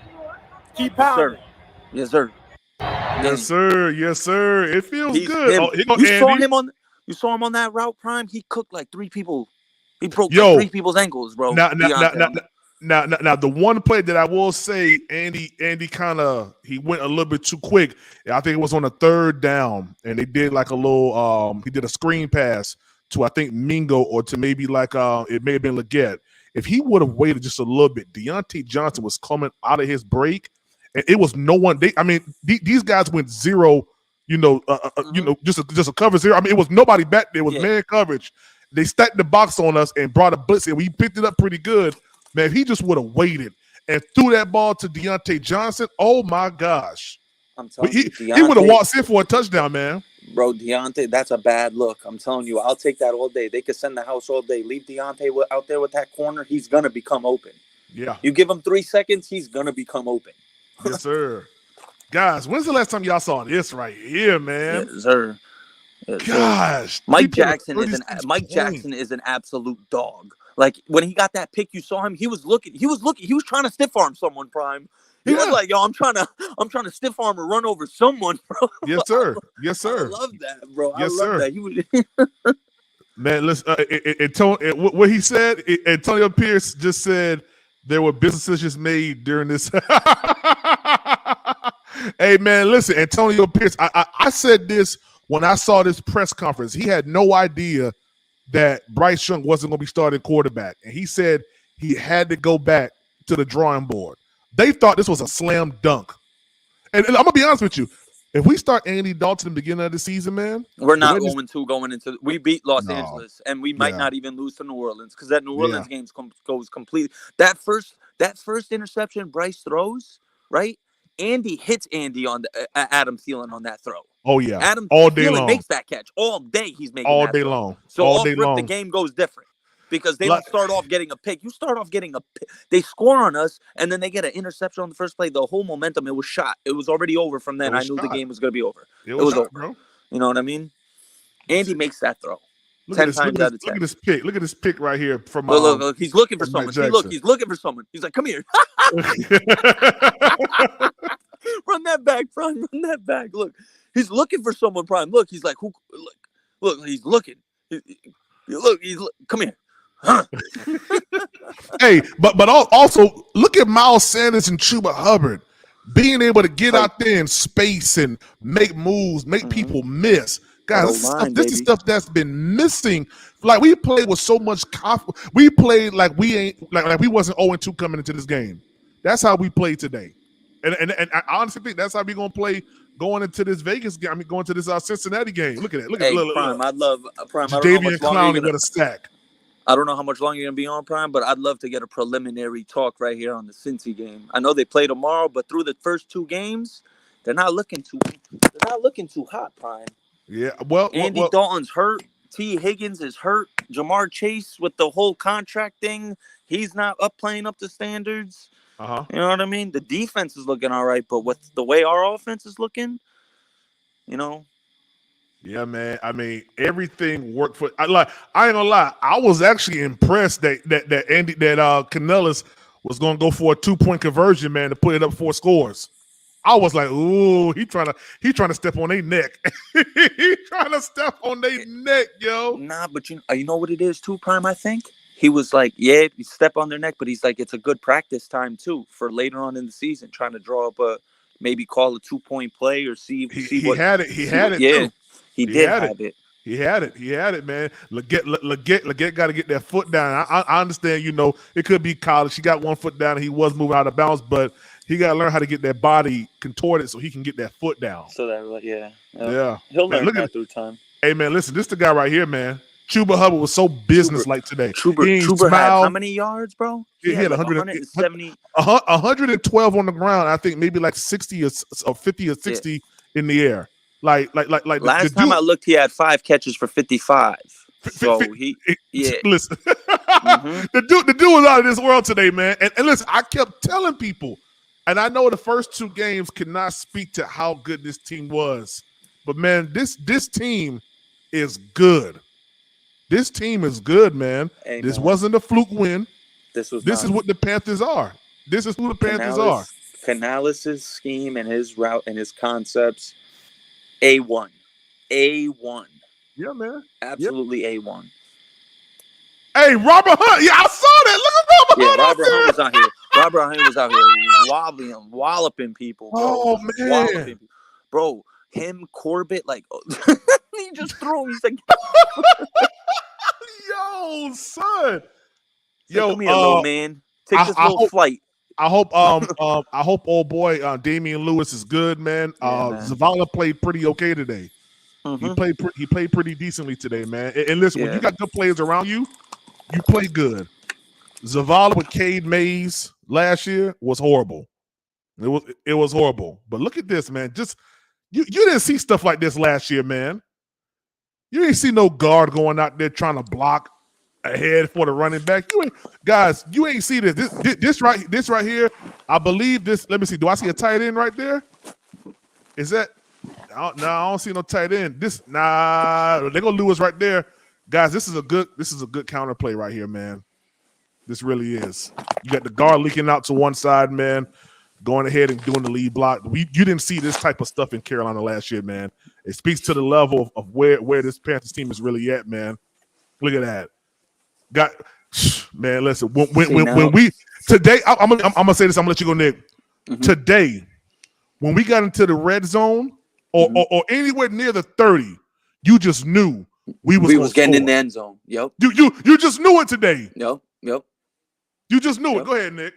Keep pounding. Yes, sir. Yes, sir. It feels good. You saw him on that route, Prime. He cooked like 3 people. He broke like 3 people's ankles, bro. Now, the one play that I will say, Andy he went a little bit too quick. I think it was on a 3rd down, and they did like a little he did a screen pass to I think Mingo or to maybe like it may have been Leggett. If he would have waited just a little bit, Deontay Johnson was coming out of his break, and it was no one. These guys went zero, just a cover zero. I mean, it was nobody back there. It was man coverage. They stacked the box on us and brought a blitz, and we picked it up pretty good. Man, if he just would have waited and threw that ball to Deontay Johnson. Oh my gosh. I'm telling He you, would have Deontay, walked in for a touchdown, man. bro, Deontay, that's a bad look. I'm telling you, I'll take that all day. They could send the house all day. Leave Deontay out there with that corner. He's going to become open. Yeah. You give him 3 seconds, he's going to become open. Yes, sir. Guys, when's the last time y'all saw this right here, man? Yes, sir. Yes, Gosh. sir. Mike Jackson is an absolute dog. Like when he got that pick, you saw him. He was trying to stiff arm someone, Prime. He was like, yo, I'm trying to stiff arm or run over someone, bro. Yes, sir. Yes, sir. I love that, bro. Yes, I love sir. that. He was Man, listen, what he said, Antonio Pierce just said there were business decisions made during this. Hey, man, listen, Antonio Pierce, I said this when I saw this press conference. He had no idea that Bryce Young wasn't going to be starting quarterback. And he said he had to go back to the drawing board. They thought this was a slam dunk. And I'm going to be honest with you. If we start Andy Dalton in the beginning of the season, man. We're not going into we beat Los Angeles, and we might not even lose to New Orleans because that New Orleans game goes complete. That first interception Bryce throws, right? Andy hits Andy on Adam Thielen on that throw. Oh yeah, Adam all day Thielen long. Makes that catch all day. He's making all that day throw. long. So all off day rip, long. the game goes different because they don't start off getting a pick. You start off getting a pick. They score on us, and then they get an interception on the first play. The whole momentum, it was shot. It was already over from then. I knew the game was going to be over. It was over, bro. You know what I mean? Andy makes that throw. Look 10 at this, times out of 10. Look at this pick. Look at this pick right here from Look. He's looking for Mike someone. See, look, he's looking for someone. He's like, come here. Run that back, Prime. Run that back. Look, he's looking for someone, Prime. Look, he's like, who? Look, he's looking. Come here. Huh. Hey, but also look at Miles Sanders and Chuba Hubbard being able to get out there in space and make moves, make people miss. Guys, this is stuff that's been missing. Like we played with so much confidence. We played like we wasn't 0-2 coming into this game. That's how we played today. And I honestly think that's how we're gonna play going into this Vegas game. I mean, going to this Cincinnati game. Look at it. Look at it. Prime. I love Prime. Davian Clowney with a stack. I don't know how much longer you're gonna be on, Prime, but I'd love to get a preliminary talk right here on the Cincy game. I know they play tomorrow, but through the first 2 games, they're not looking too hot, Prime. Yeah, well, Andy Dalton's hurt. T. Higgins is hurt. Jamar Chase with the whole contract thing, he's not playing up to standards. You know what I mean? The defense is looking all right, but with the way our offense is looking, you know. Yeah, man. I mean, everything worked for. I ain't gonna lie. I was actually impressed that Canales was gonna go for a 2-point conversion, man, to put it up 4 scores. I was like, ooh, he trying to step on their neck. He trying to step on their neck, yo. Nah, but you know what it is too, Prime. I think he was like, yeah, you step on their neck, but he's like, it's a good practice time too for later on in the season, trying to draw up maybe call a 2-point play or see he what had it. He had it. Yeah, too. he did have it. He had it, man. Leggett got to get that foot down. I understand, you know, it could be college. He got 1 foot down and he was moving out of bounds, but he got to learn how to get that body contorted so he can get that foot down. So that, yeah. Man, He'll learn that through time. Hey, man, listen, this the guy right here, man. Chuba Hubbard was so business-like today. Chuba had how many yards, bro? He had 170. 112 on the ground. I think maybe like 60 or 50 or 60 in the air. Like last time I looked, he had 5 catches for 55. So listen, the dude was out of this world today, man. And listen, I kept telling people, and I know the first 2 games cannot speak to how good this team was, but man, this team is good. This team is good, man. Hey, this wasn't a fluke win. This is what the Panthers are. This is who the Panthers are. Canales' scheme and his route and his concepts, A1. A1. Yeah, man. Absolutely A1. Hey, Robert Hunt. Yeah, I saw that. Look at Robert Hunt. Robert Hunt was out here. Robert Hunt was out here walloping people, bro. Oh, man. Walloping people. Bro, him, Corbett, like, he just threw him. He's like, yo, son. Yo, come here, little man. Take this little flight. I hope old boy Damian Lewis is good, man. Zavala played pretty okay today. He played pretty decently today, man. And listen, when you got good players around you, you play good. Zavala with Cade Mays last year was horrible. It was horrible. But look at this, man. Just you didn't see stuff like this last year, man. You didn't see no guard going out there trying to block ahead for the running back. You ain't see this. This right here. I believe this. Let me see. Do I see a tight end right there? Is that? No, I don't see no tight end. They're gonna lose right there, guys. This is a good counter play right here, man. This really is. You got the guard leaking out to one side, man. Going ahead and doing the lead block. You didn't see this type of stuff in Carolina last year, man. It speaks to the level of where this Panthers team is really at, man. Look at that. Man, listen. When we today, I'm gonna say this. I'm gonna let you go, Nick. Mm-hmm. Today, when we got into the red zone or anywhere near the 30, you just knew we was getting in the end zone. Yep. You just knew it today. Yep. You just knew it. Go ahead, Nick.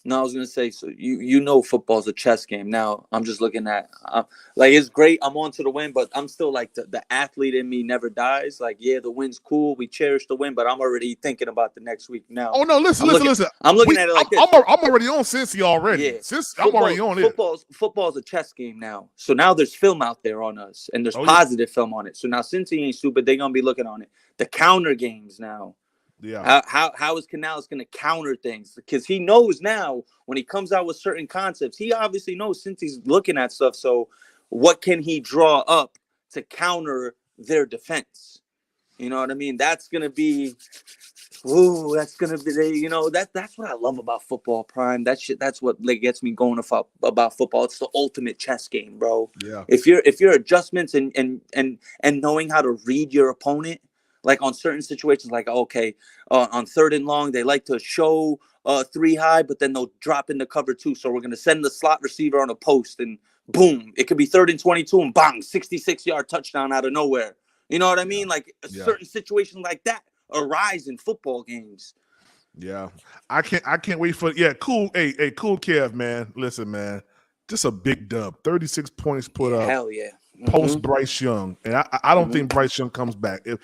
No, I was gonna say, so you know football's a chess game. Now I'm just looking at like it's great. I'm on to the win, but I'm still like the athlete in me never dies. Like, yeah, the win's cool. We cherish the win, but I'm already thinking about the next week now. Oh no, listen. I'm looking at it like this. I'm already on Cincy already. Yeah. I'm already on it. Football's a chess game now. So now there's film out there on us, and there's positive film on it. So now Cincy ain't stupid. They're gonna be looking on it. The counter games now. Yeah. How is Canales going to counter things? Because he knows now when he comes out with certain concepts, he obviously knows since he's looking at stuff. So what can he draw up to counter their defense? You know what I mean? That's going to be, that's what I love about football, Prime. That's what gets me going about football. It's the ultimate chess game, bro. Yeah. If your adjustments and knowing how to read your opponent, like on certain situations, like, okay, on 3rd and long, they like to show 3 high, but then they'll drop into cover 2. So we're going to send the slot receiver on a post and boom, it could be 3rd and 22 and bang, 66-yard touchdown out of nowhere. You know what I mean? Like certain situations like that arise in football games. Yeah. I can't wait for cool. Hey, cool Kev, man. Listen, man. Just a big dub. 36 points put up. Hell yeah. Post Bryce Young, and I don't think Bryce Young comes back. If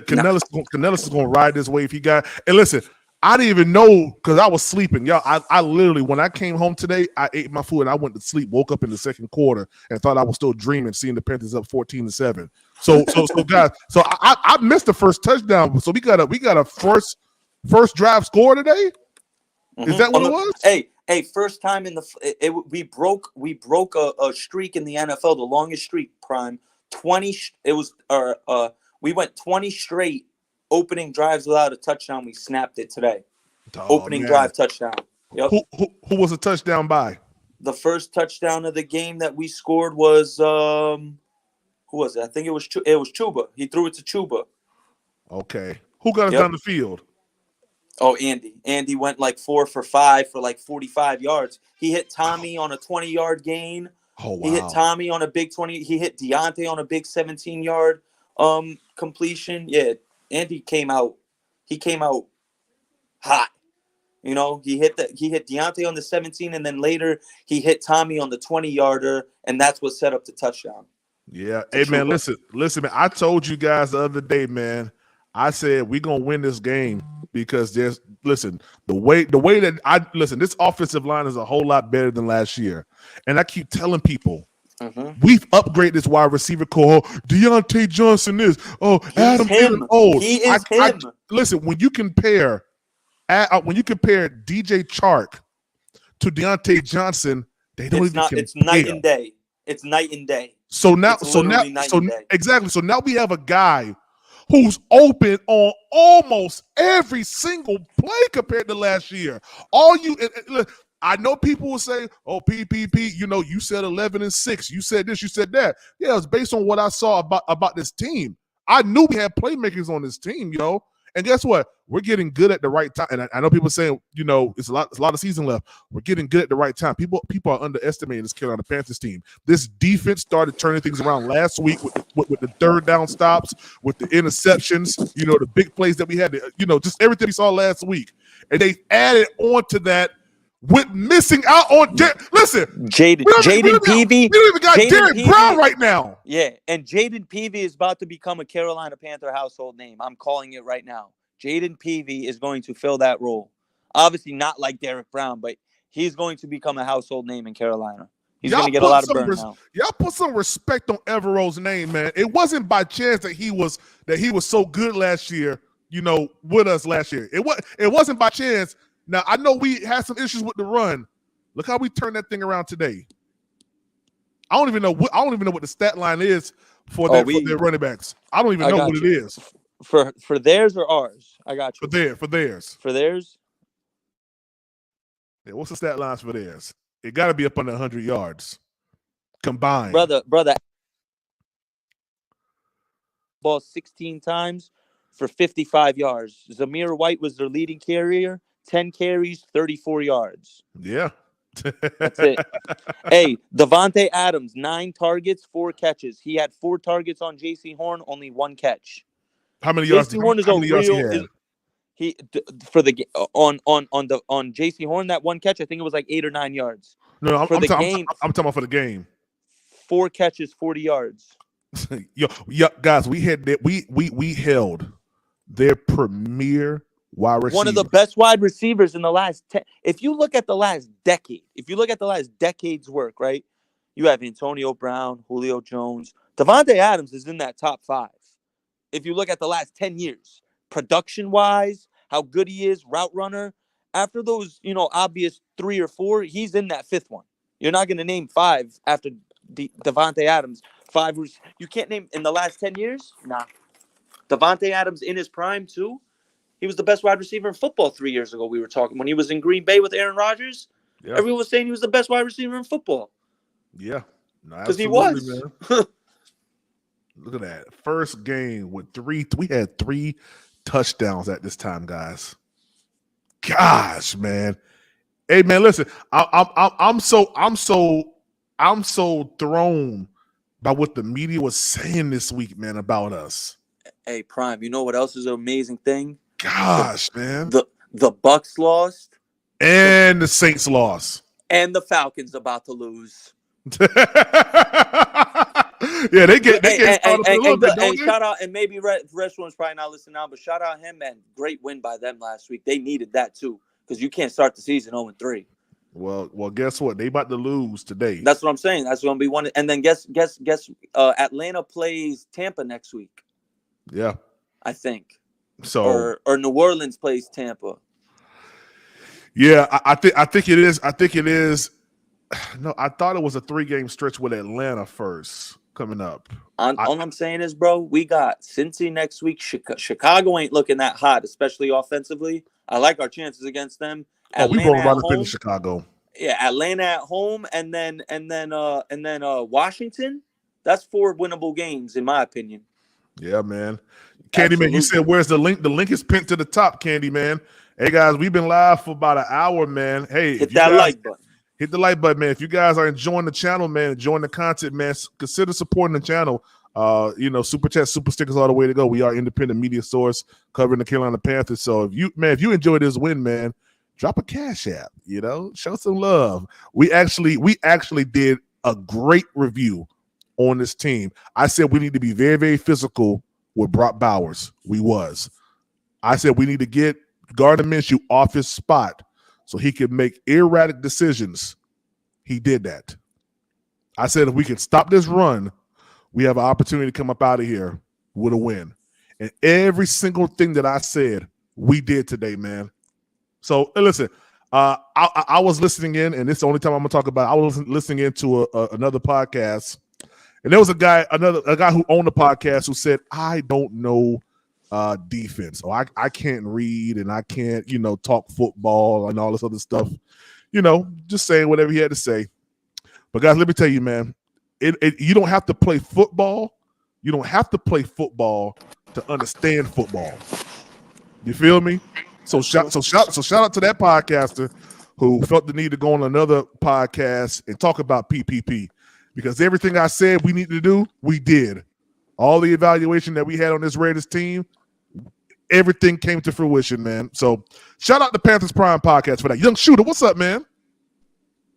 Canales is going to ride this wave, he got. And listen, I didn't even know because I was sleeping, y'all. I literally, when I came home today, I ate my food and I went to sleep. Woke up in the second quarter and thought I was still dreaming, seeing the Panthers up 14-7. So guys, so I missed the first touchdown. So we got a first drive score today. Is that what it was? Hey, first time in we broke a streak in the NFL, the longest streak, Prime. 20. It was we went 20 straight opening drives without a touchdown. We snapped it today. Opening drive touchdown. Yep. Who was the touchdown by? The first touchdown of the game that we scored was who was it? I think it was Chuba. He threw it to Chuba. Okay. Who got us down the field? Oh, Andy. Andy went like 4 for 5 for like 45 yards. He hit Tommy on a 20-yard gain. Oh, wow. He hit Tommy on a big 20. He hit Deontay on a big 17-yard completion. Yeah, Andy came out. He came out hot. You know, he hit Deontay on the 17, and then later he hit Tommy on the 20-yarder, and that's what set up the touchdown. Yeah. Hey, man, listen, man. I told you guys the other day, man. I said we're gonna win this game because the way that this offensive line is a whole lot better than last year, and I keep telling people we've upgraded this wide receiver core. Deontay Johnson is Adam Thielen old. He is him. Listen, when you compare DJ Chark to Deontay Johnson, they don't even compare. It's night and day. It's night and day. Exactly. So now we have a guy who's open on almost every single play compared to last year. I know people will say, "Oh, PPP, you said 11-6. You said this, you said that." Yeah, it's based on what I saw about this team. I knew we had playmakers on this team, yo. And guess what? We're getting good at the right time. And I know people saying, it's a lot of season left. We're getting good at the right time. People are underestimating this Carolina Panthers team. This defense started turning things around last week with the third down stops, with the interceptions, the big plays that we had, just everything we saw last week. And they added on to that with missing out on Jaden Peavy. We don't even got Derek Brown right now. Yeah, and Jaden Peavy is about to become a Carolina Panther household name. I'm calling it right now. Jaden Peavy is going to fill that role. Obviously not like Derek Brown, but he's going to become a household name in Carolina. He's going Y'all to get a put lot of some burn now. Y'all put some respect on Evero's name, man. It wasn't by chance that he was so good last year, with us last year. It wasn't by chance. Now, I know we had some issues with the run. Look how we turned that thing around today. I don't even know what the stat line is for their running backs. I don't even know what it is. For theirs or ours? I got you. For theirs. For theirs? Yeah, what's the stat lines for theirs? It got to be up under 100 yards combined. Brother. Ball 16 times for 55 yards. Zamir White was their leading carrier. 10 carries, 34 yards. Yeah. That's it. Hey, Devontae Adams, 9 targets, 4 catches. He had 4 targets on J.C. Horn, only 1 catch. How many yards? J.C. Horn is how many yards he had? On J.C. Horn, that 1 catch, I think it was like 8 or 9 yards. No, I'm talking about for the game. 4 catches, 40 yards. Yo, guys, we held their premier wide receiver. One of the best wide receivers in the last 10. If you look at the last decade, decade's work, right? You have Antonio Brown, Julio Jones. Devontae Adams is in that top 5. If you look at the last 10 years, production-wise, how good he is, route runner. After those, obvious 3 or 4, he's in that 5th one. You're not going to name 5 after Devontae Adams. 5, you can't name in the last 10 years? Nah. Devontae Adams in his prime, too. He was the best wide receiver in football 3 years ago. We were talking when he was in Green Bay with Aaron Rodgers. Yeah. Everyone was saying he was the best wide receiver in football. Yeah. Because he was. Man. Look at that. First game with we had 3 touchdowns at this time, guys. Gosh, man. Hey, man, listen. I'm so thrown by what the media was saying this week, man, about us. Hey, Prime, you know what else is an amazing thing? Gosh, man. The Bucks lost. And the Saints lost. And the Falcons about to lose. Yeah, they get started a little bit, and shout out, and maybe Restaurant's probably not listening now, but shout out him, man. Great win by them last week. They needed that too, because you can't start the season 0-3. Well, guess what? They about to lose today. That's what I'm saying. That's going to be one. And then guess. Atlanta plays Tampa next week. Yeah, I think. So or New Orleans plays Tampa. Yeah, I think it is. I think it is. No, I thought it was a 3-game stretch with Atlanta first coming up. All I'm saying is, bro, we got Cincy next week. Chicago ain't looking that hot, especially offensively. I like our chances against them. We roll right up in Chicago. Yeah, Atlanta at home, and then Washington. That's 4 winnable games, in my opinion. Yeah, man. Candyman, you said where's the link? The link is pinned to the top, Candyman. Hey guys, we've been live for about an hour, man. Hey, hit that like button. Hit the like button, man. If you guys are enjoying the channel, man, enjoying the content, man, consider supporting the channel. Super chat, super stickers, all the way to go. We are independent media source covering the Carolina Panthers. So if you enjoy this win, man, drop a cash app. Show some love. We actually did a great review on this team. I said we need to be very, very physical with Brock Bowers. I said we need to get Gardner Minshew off his spot so he can make erratic decisions. He did that. I said if we can stop this run, we have an opportunity to come up out of here with a win. And every single thing that I said, we did today, man. So listen, I was listening in, and this is the only time I'm going to talk about it. I was listening into another podcast, and there was a guy who owned the podcast who said, I don't know defense. Or I can't read, and I can't, talk football and all this other stuff. Just saying whatever he had to say. But guys, let me tell you, man, you don't have to play football. You don't have to play football to understand football. You feel me? So shout out to that podcaster who felt the need to go on another podcast and talk about PPP, because everything I said we needed to do, we did. All the evaluation that we had on this Raiders team, everything came to fruition, man. So shout out to Panthers Prime Podcast for that. Young Shooter, what's up, man?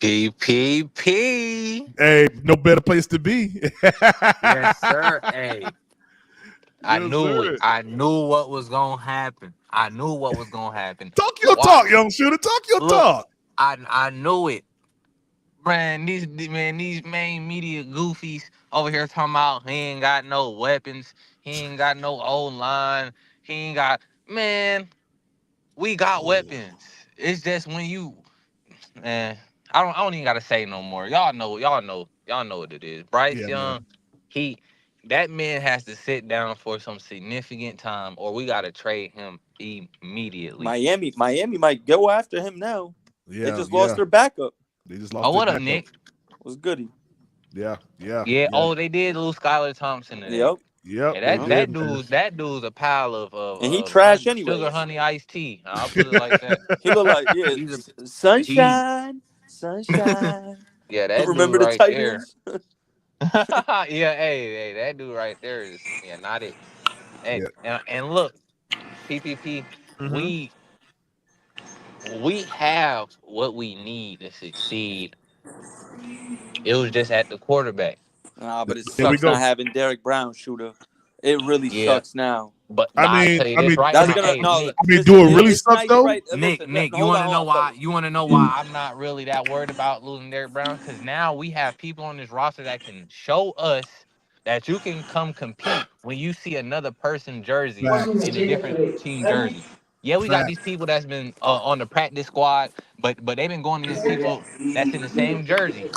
PPP. Hey, no better place to be. Yes, sir. Hey. I Yes, knew it. sir. I knew what was gonna happen. I knew what was gonna happen. Talk your Watch. talk, young shooter. Talk your Look, talk. I knew it. These main media goofies over here talking about he ain't got no weapons, he ain't got no old line, he ain't got man. We got weapons. It's just when you man. I don't even gotta say no more. Y'all know what it is. Bryce Yeah, man. Young, that man has to sit down for some significant time, or we gotta trade him immediately. Miami might go after him now. They Yeah, just lost yeah. their backup. They just Oh, lost their what up, backup. Nick? Was goody. Yeah, yeah, Yeah. yeah. Oh, they did lose Skylar Thompson today. Yep. Yep, Yeah, they that did, man. dude's a pile of And he trash sugar anyways. honey iced tea. I'll put it like that. He look like He's a he sunshine, sunshine. yeah, that Remember dude the right there. Titans? Yeah, hey, that dude right there is not it. Hey, Yeah. and look, PPP, Mm-hmm. we have what we need to succeed. It was just at the quarterback. Nah, but it There we sucks go. not having Derek Brown, shooter. It really Yeah, sucks now. but I I mean, tell you I this mean, right I That's mean, now. gonna Hey, no. Nick, do Listen, it really it's suck nice, though? right? Nick, Listen, you hold want on, to hold know on, why? fellas. You want to know why I'm not really that worried about losing Derrick Brown? Because now we have people on this roster that can show us that you can come compete when you see another person jersey Facts. in a different team jersey. Yeah, we got these Facts. people that's been on the practice squad, but they've been going against people that's in the same jersey.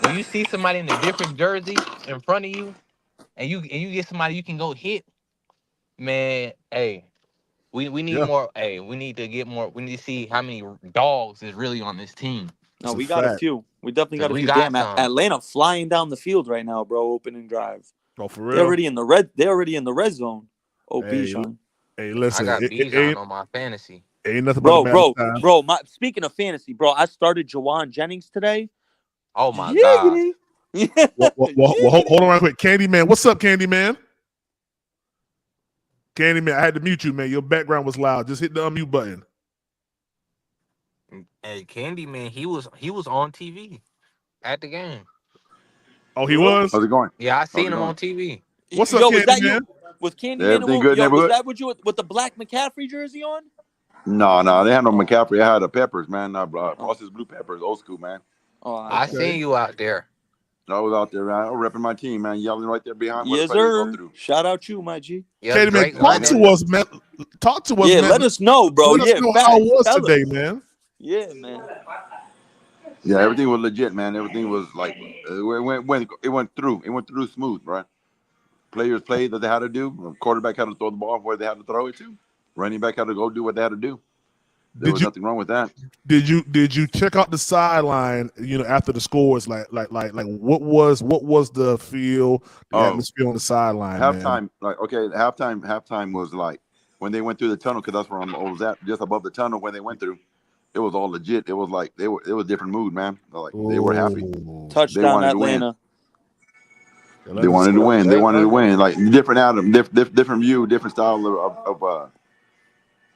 When you see somebody in a different jersey in front of you, and you get somebody you can go hit, man. Hey, we need Yeah, more. Hey, we need to get more. We need to see how many dogs is really on this team. No, it's a we got a fact. few. We definitely Cause got a we few. got Damn, some. Atlanta flying down the field right now, bro. Opening drive. Oh, for They're real? already in the red. They're already in the red zone. Oh, Hey, Bijan. hey, I listen, got it Bijan ain't on my fantasy. ain't nothing but a Bro, matter of bro, time. bro. Speaking of fantasy, bro, I started Jawan Jennings today. Oh my God. Jiggity. Yeah. Well, hold Jiggity. on right quick. Candyman, what's up, Candyman? Candyman, I had to mute you, man. Your background was loud. Just hit the unmute button. Hey, Candyman, he was on TV at the game. Oh, he was? How's it going? Yeah, I How's seen it him going? on TV. What's up, Yo, was that Candyman? you? Was Candyman? Everything good, Yo, was neighborhood? that what you with the black McCaffrey jersey on? No, they had no Oh, McCaffrey. I had the Peppers, man. oh, Boston's Blue Peppers, old school, man. oh, all I right. Okay. seen you out there. I was out there, man. I was repping my team, man. Yelling right there behind where the Yes, players go sir. through. Shout out you, my G. Yep, Candyman, Drake talk London. to us, man. Talk to us, Yeah, man. let us know, bro. Let us Yeah, know how it facts. was Tell today, us. man. Yeah, man. Yeah, everything was legit, man. Everything was like it went through. It went through smooth, right? Players played that they had to do. Quarterback had to throw the ball where they had to throw it to. Running back had to go do what they had to do. There was nothing wrong with that. Did you check out the sideline? You know, after the scores, like what was the feel, the atmosphere on the sideline, man? Halftime, halftime was like when they went through the tunnel, because that's where I was at, just above the tunnel. When they went through, it was all legit. It was like it was a different mood, man. Like they were happy. They Touchdown, wanted to win. Atlanta. They wanted to win. They wanted to win. Like different Adam, different view, different style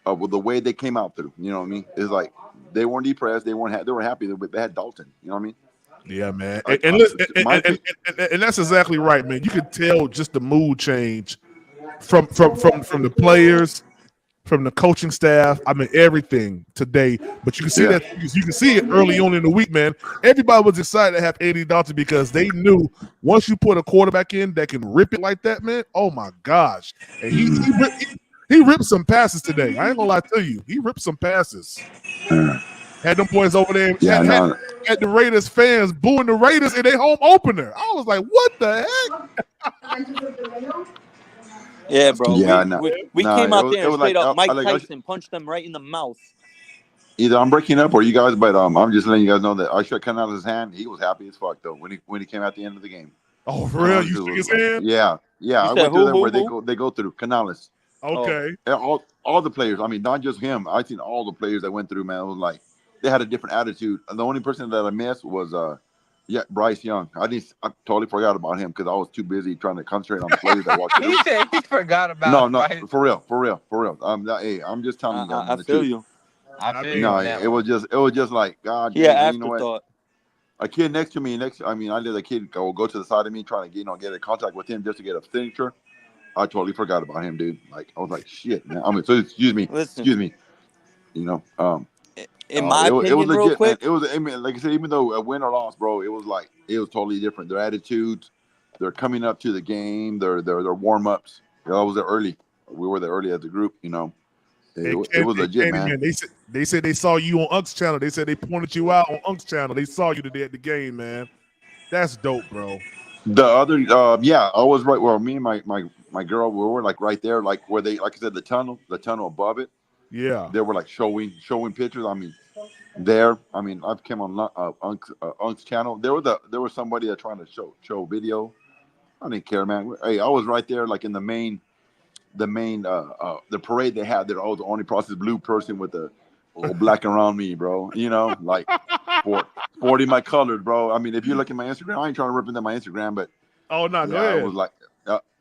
of the way they came out through. You know what I mean? It's like they weren't depressed. They weren't. They were happy. They had Dalton. You know what I mean? Yeah, man. Like, And that's exactly right, man. You could tell just the mood change from the players, from the coaching staff. I mean, everything today. But you can see that you can see it early on in the week, man. Everybody was excited to have Andy Dalton because they knew once you put a quarterback in that can rip it like that, man. Oh my gosh! And he ripped some passes today. I ain't gonna lie to you. He ripped some passes. Had them boys over there. Had the Raiders fans booing the Raiders in their home opener. I was like, what the heck? Yeah, bro. Yeah, We came out there it and was like straight up Mike like Tyson punched them right in the mouth. either I'm breaking up or you guys, but I'm just letting you guys know that I shook Canales' hand. He was happy as fuck though when he came at the end of the game. Oh, for real? You shook his hand? Yeah. You I said went through there where who? they go through Canales. Okay. And all the players. I mean, not just him. I seen all the players that went through. Man, it was like they had a different attitude. And the only person that I missed was Bryce Young. I totally forgot about him because I was too busy trying to concentrate on the players that walked in. He said he forgot about. No, for real. I'm just telling you guys. I feel you. I feel you on that. It was just like God. Yeah, you know what? afterthought. A kid next to me, I let a kid go to the side of me trying to get in contact with him just to get a signature. I totally forgot about him, dude. Like I was like, shit, man. I mean, so excuse me, Listen, you know, in my it was opinion, real legit, man. quick, It was, I mean, like I said, even though a win or loss, bro, it was like it was totally different. Their attitudes, they're coming up to the game, their warm ups. I was there early. We were there early as a group, you know. It was legit, Kenny, man. They said they saw you on Unk's channel. They said they pointed you out on Unk's channel. They saw you today at the game, man. That's dope, bro. The other, yeah, I was right. Well, me and my girl, we were like right there, like where they, like I said, the tunnel above it. Yeah. They were like showing pictures. I mean, there. I mean, I've came on Unk's channel. There was somebody that trying to show video. I didn't care, man. Hey, I was right there, like in the main the parade they had there. I was the only process blue person with the black around me, bro. You know, like sporting my colors, bro. I mean, if you look at my Instagram, I ain't trying to represent my Instagram, but oh no, go I ahead. was like,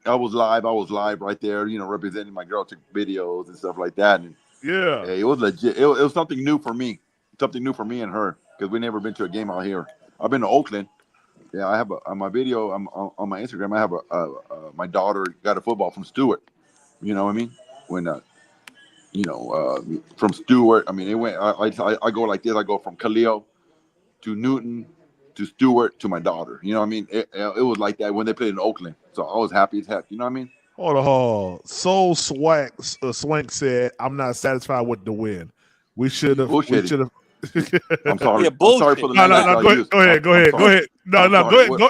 I was live right there, you know, representing my girl, took videos and stuff like that. And yeah, it was legit. It was something new for me, and her, because we never been to a game out here. I've been to Oakland. Yeah, I have on my video on my Instagram. I have my daughter got a football from Stewart. You know what I mean? When from Stewart. I mean, it went. I go like this. I go from Khalil to Newton to Stewart to my daughter. You know what I mean? It was like that when they played in Oakland. So I was happy as heck. You know what I mean? Hold on. Soul Swank said, "I'm not satisfied with the win. We should have. We should have." I'm sorry. Yeah, I'm sorry for the language. Go ahead. Go ahead. No,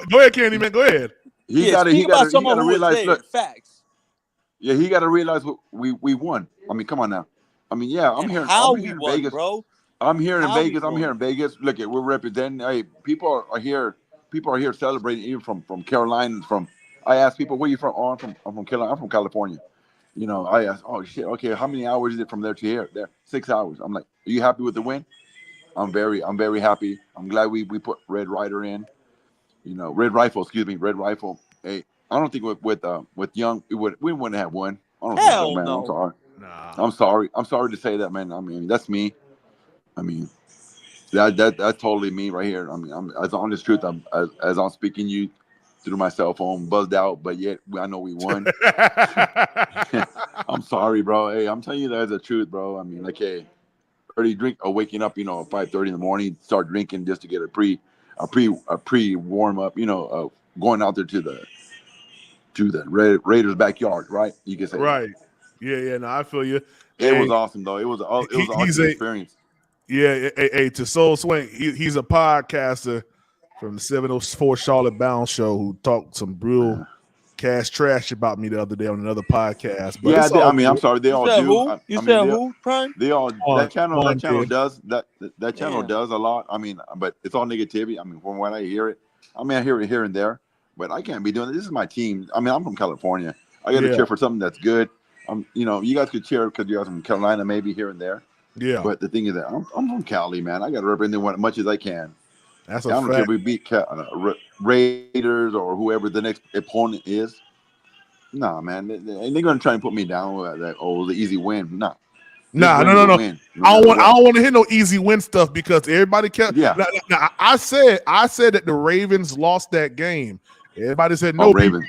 go ahead, Candy Man. Go ahead. He got to realize. Look, facts. Yeah, he got to realize we won. I mean, come on now. I mean, yeah, I'm here in Vegas, bro. I'm here in Vegas. Look, we're representing. Hey, people are here. People are here celebrating, even from Carolina. I ask people, where you from? Oh, I'm from Carolina. I'm from California. You know, I asked, oh shit, okay, how many hours is it from there to here? There, 6 hours. I'm like, are you happy with the win? I'm very happy. I'm glad we put Red Rider in. You know, Red Rifle. Hey, I don't think with Young we wouldn't have won. I don't think so, man. No. I'm sorry. Nah. I'm sorry to say that, man. I mean, that's me. I mean, that's totally me right here. I mean, I'm as honest truth. As I'm speaking you through my cell phone, buzzed out, but yet I know we won. I'm sorry, bro. Hey, I'm telling you that's the truth, bro. I mean, like, hey, early drink or waking up, you know, at 5:30 in the morning, start drinking just to get a pre warm up, you know, going out there to the Raiders backyard, right? You can say right. Yeah. No, I feel you. It was awesome though. It was an awesome experience. Yeah, hey, to Soul Swank, he's a podcaster from the 704 Charlotte Bound Show who talked some real cash trash about me the other day on another podcast. But yeah, I mean, I'm sorry, they all do. You said who? Prime? They all that channel does that channel does a lot. I mean, but it's all negativity. I mean, from what I hear it, I mean, I hear it here and there, but I can't be doing it. This is my team. I mean, I'm from California. I got to cheer for something that's good. You know, you guys could cheer because you guys from Carolina, maybe here and there. Yeah. But the thing is that I'm from Cali, man. I got to represent as much as I can. That's I don't care if we beat Raiders or whoever the next opponent is. Nah, man. They're going to try and put me down with that, the easy win. Nah. No. I don't want to hear no easy win stuff because everybody kept. Yeah. Now, I said that the Ravens lost that game. Everybody said no. Ravens.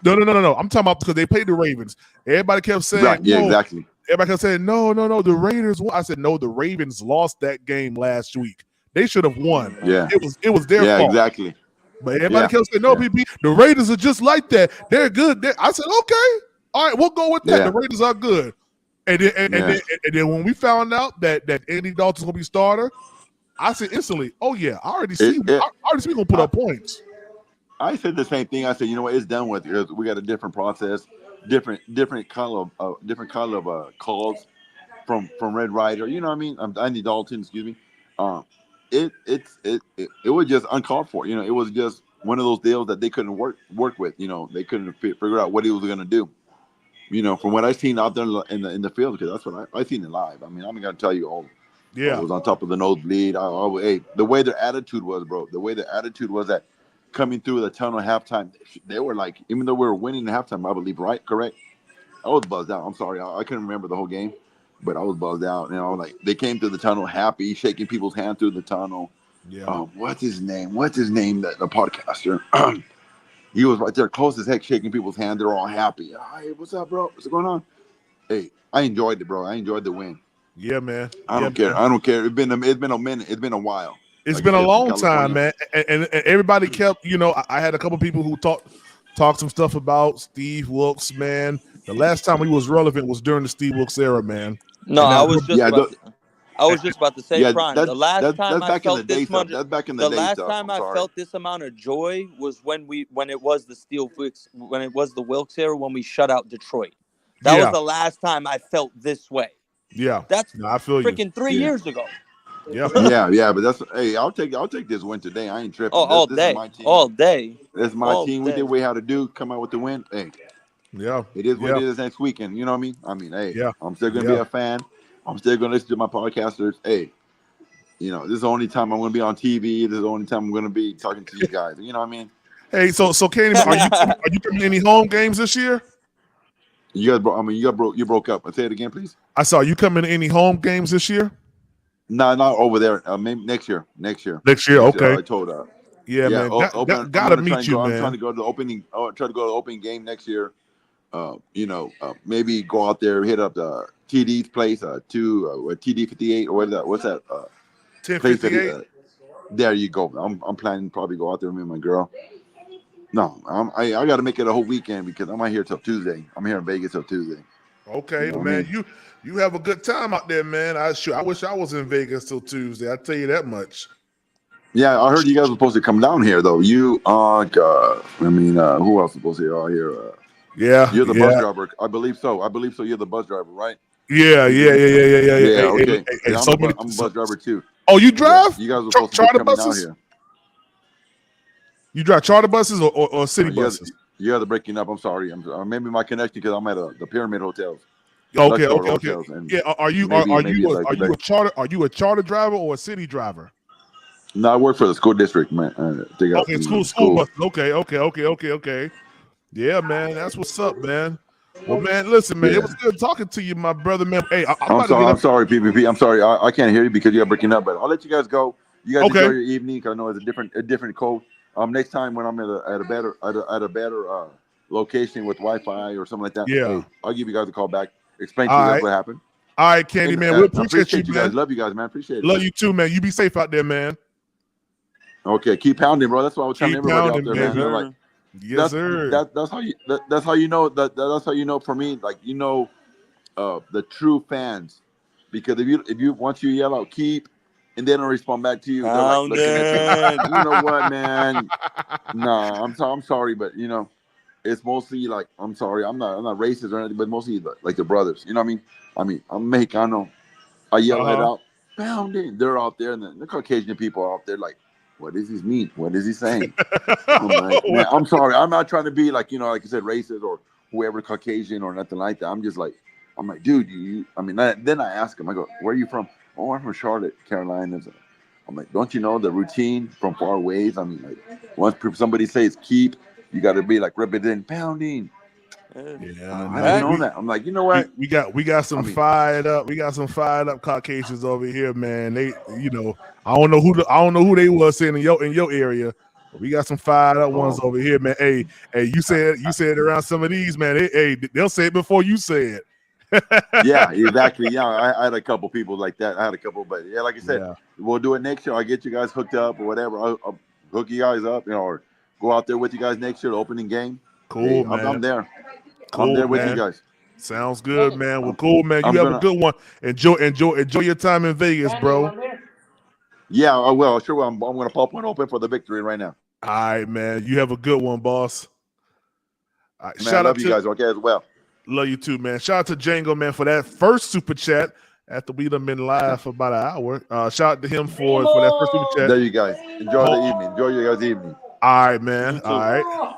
No. I'm talking about because they played the Ravens. Everybody kept saying, right. Yeah, exactly. Everybody kept saying, no. The Raiders won. I said, no. The Ravens lost that game last week. They should have won. Yeah. It was their fault. Exactly. But everybody kept saying, no, PP. The Raiders are just like that. They're good. I said, okay, all right, we'll go with that. The Raiders are good. And then when we found out that Andy Dalton's gonna be starter, I said instantly, oh yeah, I already see we're gonna put up points. I said the same thing. I said, you know what, it's done with. We got a different process, different color of calls from Red Rider. You know what I mean? Andy Dalton, excuse me. It was just uncalled for. You know, it was just one of those deals that they couldn't work with. You know, they couldn't figure out what he was gonna do. You know, from what I seen out there in the field, because that's what I seen it live. I mean, I'm gonna tell you all. Yeah, I was on top of the nosebleed. Hey, the way their attitude was, bro. The way their attitude was that coming through the tunnel halftime, they were like, even though we were winning the halftime, I believe, right? Correct? I was buzzed out. I'm sorry, I couldn't remember the whole game, but I was buzzed out. You know, like they came through the tunnel happy, shaking people's hands through the tunnel. Yeah. What's his name? The podcaster. He was right there, close as heck, shaking people's hand. They're all happy. Hey, what's up, bro? What's going on? Hey, I enjoyed it, bro. I enjoyed the win. Yeah, man. I don't care. I don't care. It's been a minute. It's been a while. It's Like been I a said, long from time, California. man. And everybody kept, I had a couple people who talked some stuff about Steve Wilkes, man. The last time he was relevant was during the Steve Wilkes era, man. No, And I now, was just about to say, Yeah, Prime. The last time that's I back in the felt day this much, stuff. That's back in the the day last stuff. time I'm I sorry. felt this amount of joy was when it was the Steel Wilkes, when it was the Wilkes era, when we shut out Detroit. That was the last time I felt this way. Yeah, That's I feel you. freaking 3 Yeah. years ago. Yeah, yeah, but that's I'll take this win today. I ain't tripping. All This day, is my team. all day. This is my team. We did what we had to do. Come out with the win. Hey, yeah, it is what it is next weekend. You know what I mean? Hey, yeah, I'm still gonna be a fan. I'm still gonna listen to my podcasters. Hey, this is the only time I'm gonna be on TV. This is the only time I'm gonna be talking to you guys. You know what I mean? Hey, so Candy, are you coming to any home games this year? You guys, you broke up. Say it again, please. I saw you coming to any home games this year. No, not over there. Maybe next year. Next year, okay. I told Yeah, man. I'm Gotta gonna meet you, I'm man. trying to go to the opening. Try to go to the opening game next year. Maybe go out there, hit up the TD's place, TD 58 or what's that? 1058. There you go. I'm planning to probably go out there with me and my girl. No, I got to make it a whole weekend because I'm out here till Tuesday. I'm here in Vegas till Tuesday. Okay, You know what man. I mean? You have a good time out there, man. I wish I was in Vegas till Tuesday. I tell you that much. Yeah, I heard you guys were supposed to come down here though. You who else is supposed to be out here? You're the bus driver. I believe so. You're the bus driver, right? Yeah. Yeah, okay. Hey, I'm a bus driver too. Oh, you drive? Yeah, you guys were supposed to be charter coming out buses? here. You drive charter buses or city buses? You guys are breaking up. I'm sorry. Maybe my connection because I'm at the Pyramid Hotels. Okay. Hotels, and Yeah, are you a charter driver or a city driver? No, I work for the school district, man. Okay, school bus. Okay. Yeah, man, that's what's up, man. Well, man, listen, man, it was good talking to you, my brother, man. Hey, I'm sorry, PPP. I'm sorry. I can't hear you because you're breaking up, but I'll let you guys go. You guys enjoy your evening. I know it's a different code. Next time when I'm at a better location with Wi-Fi or something like that, hey, I'll give you guys a call back. Explain to you guys what happened. All right, Candy, man. We appreciate you, man. Guys. Love you guys, man. Appreciate it. Love you too, man. You be safe out there, man. Okay, keep pounding, bro. That's what I was telling everybody out there, man. Baby. Like, yes, sir. That's how you. That's how you know. That's how you know. For me, like the true fans, because if you once you yell out "keep," and they don't respond back to you, they're like looking at you. You know what, man? No, I'm sorry, but it's mostly like I'm sorry. I'm not racist or anything, but mostly like the brothers. You know what I mean? I'm Mexicano. I yell it out, pounding. They're out there, and the Caucasian people are out there like, what does this mean? What is he saying? I'm like, man, I'm sorry. I'm not trying to be like, like you said, racist or whoever, Caucasian or nothing like that. I'm like, dude, then I ask him, I go, where are you from? Oh, I'm from Charlotte, Carolina. I'm like, don't you know the routine from far ways? I mean, like, once somebody says keep, you got to be like, representing, pounding. Yeah, I didn't know that. I'm like, you know what? We got some fired up. We got some fired up Caucasians over here, man. They, I don't know who they was in your area, but we got some fired up ones over here, man. Hey, you said around some of these, man. They'll say it before you say it. Yeah, exactly. Yeah, I had a couple people like that. I had a couple, but yeah, like I said, we'll do it next year. I'll get you guys hooked up or whatever. I'll hook you guys up, or go out there with you guys next year, the opening game. Cool, man. I'm there. Cool, I'm there with man. you guys. Sounds good, man. Well, cool, man. You have a good one. Enjoy your time in Vegas, bro. Yeah, I will. Sure, I'm going to pop one open for the victory right now. All right, man. You have a good one, boss. All right, man, I love you guys. Okay, as well. Love you too, man. Shout out to Django, man, for that first super chat after we done been live for about an hour. Shout out to him for that first super chat. There you guys. Enjoy the evening. Enjoy your guys' evening. All right, man. All right.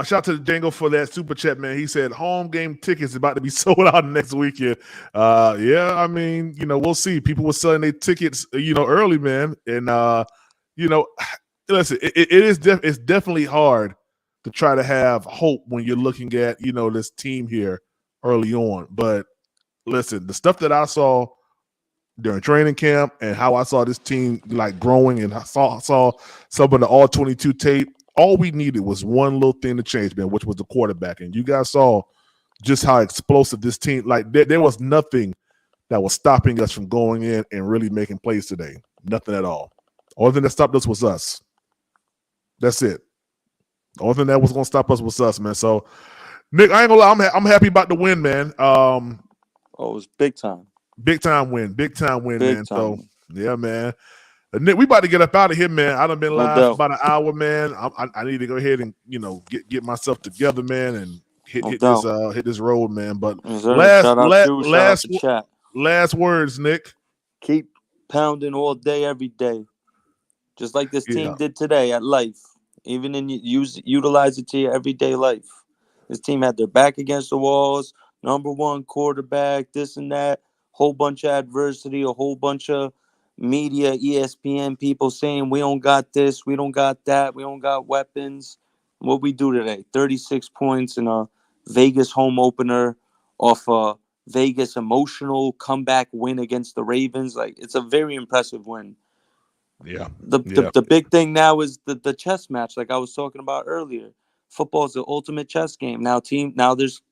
Shout out to Django for that super chat, man. He said home game tickets about to be sold out next weekend. Yeah, I mean, we'll see. People were selling their tickets, early, man. And listen, it's definitely hard to try to have hope when you're looking at, this team here early on. But listen, the stuff that I saw during training camp and how I saw this team like growing, and I saw some of the all 22 tape all we needed was one little thing to change, man, which was the quarterback. And you guys saw just how explosive this team. Like there was nothing that was stopping us from going in and really making plays today. Nothing at all. Only thing that stopped us was us. That's it. The only thing that was going to stop us was us, man. So, Nick, I ain't gonna lie, I'm happy about the win, man. It was big time. Big time win, man. Time. So, yeah, man. Nick, we about to get up out of here, man. I done been live for about an hour, man. I need to go ahead and get myself together, man, and hit this road, man. But last words, Nick. Keep pounding all day, every day, just like this team did today at life. Even utilize it to your everyday life. This team had their back against the walls. Number one quarterback, this and that. Whole bunch of adversity, a whole bunch of media, ESPN people saying we don't got this, we don't got that, we don't got weapons. What we do today? 36 points in a Vegas home opener off a Vegas emotional comeback win against the Ravens. Like, it's a very impressive win. Yeah. The big thing now is the chess match, like I was talking about earlier. Football is the ultimate chess game. Now there's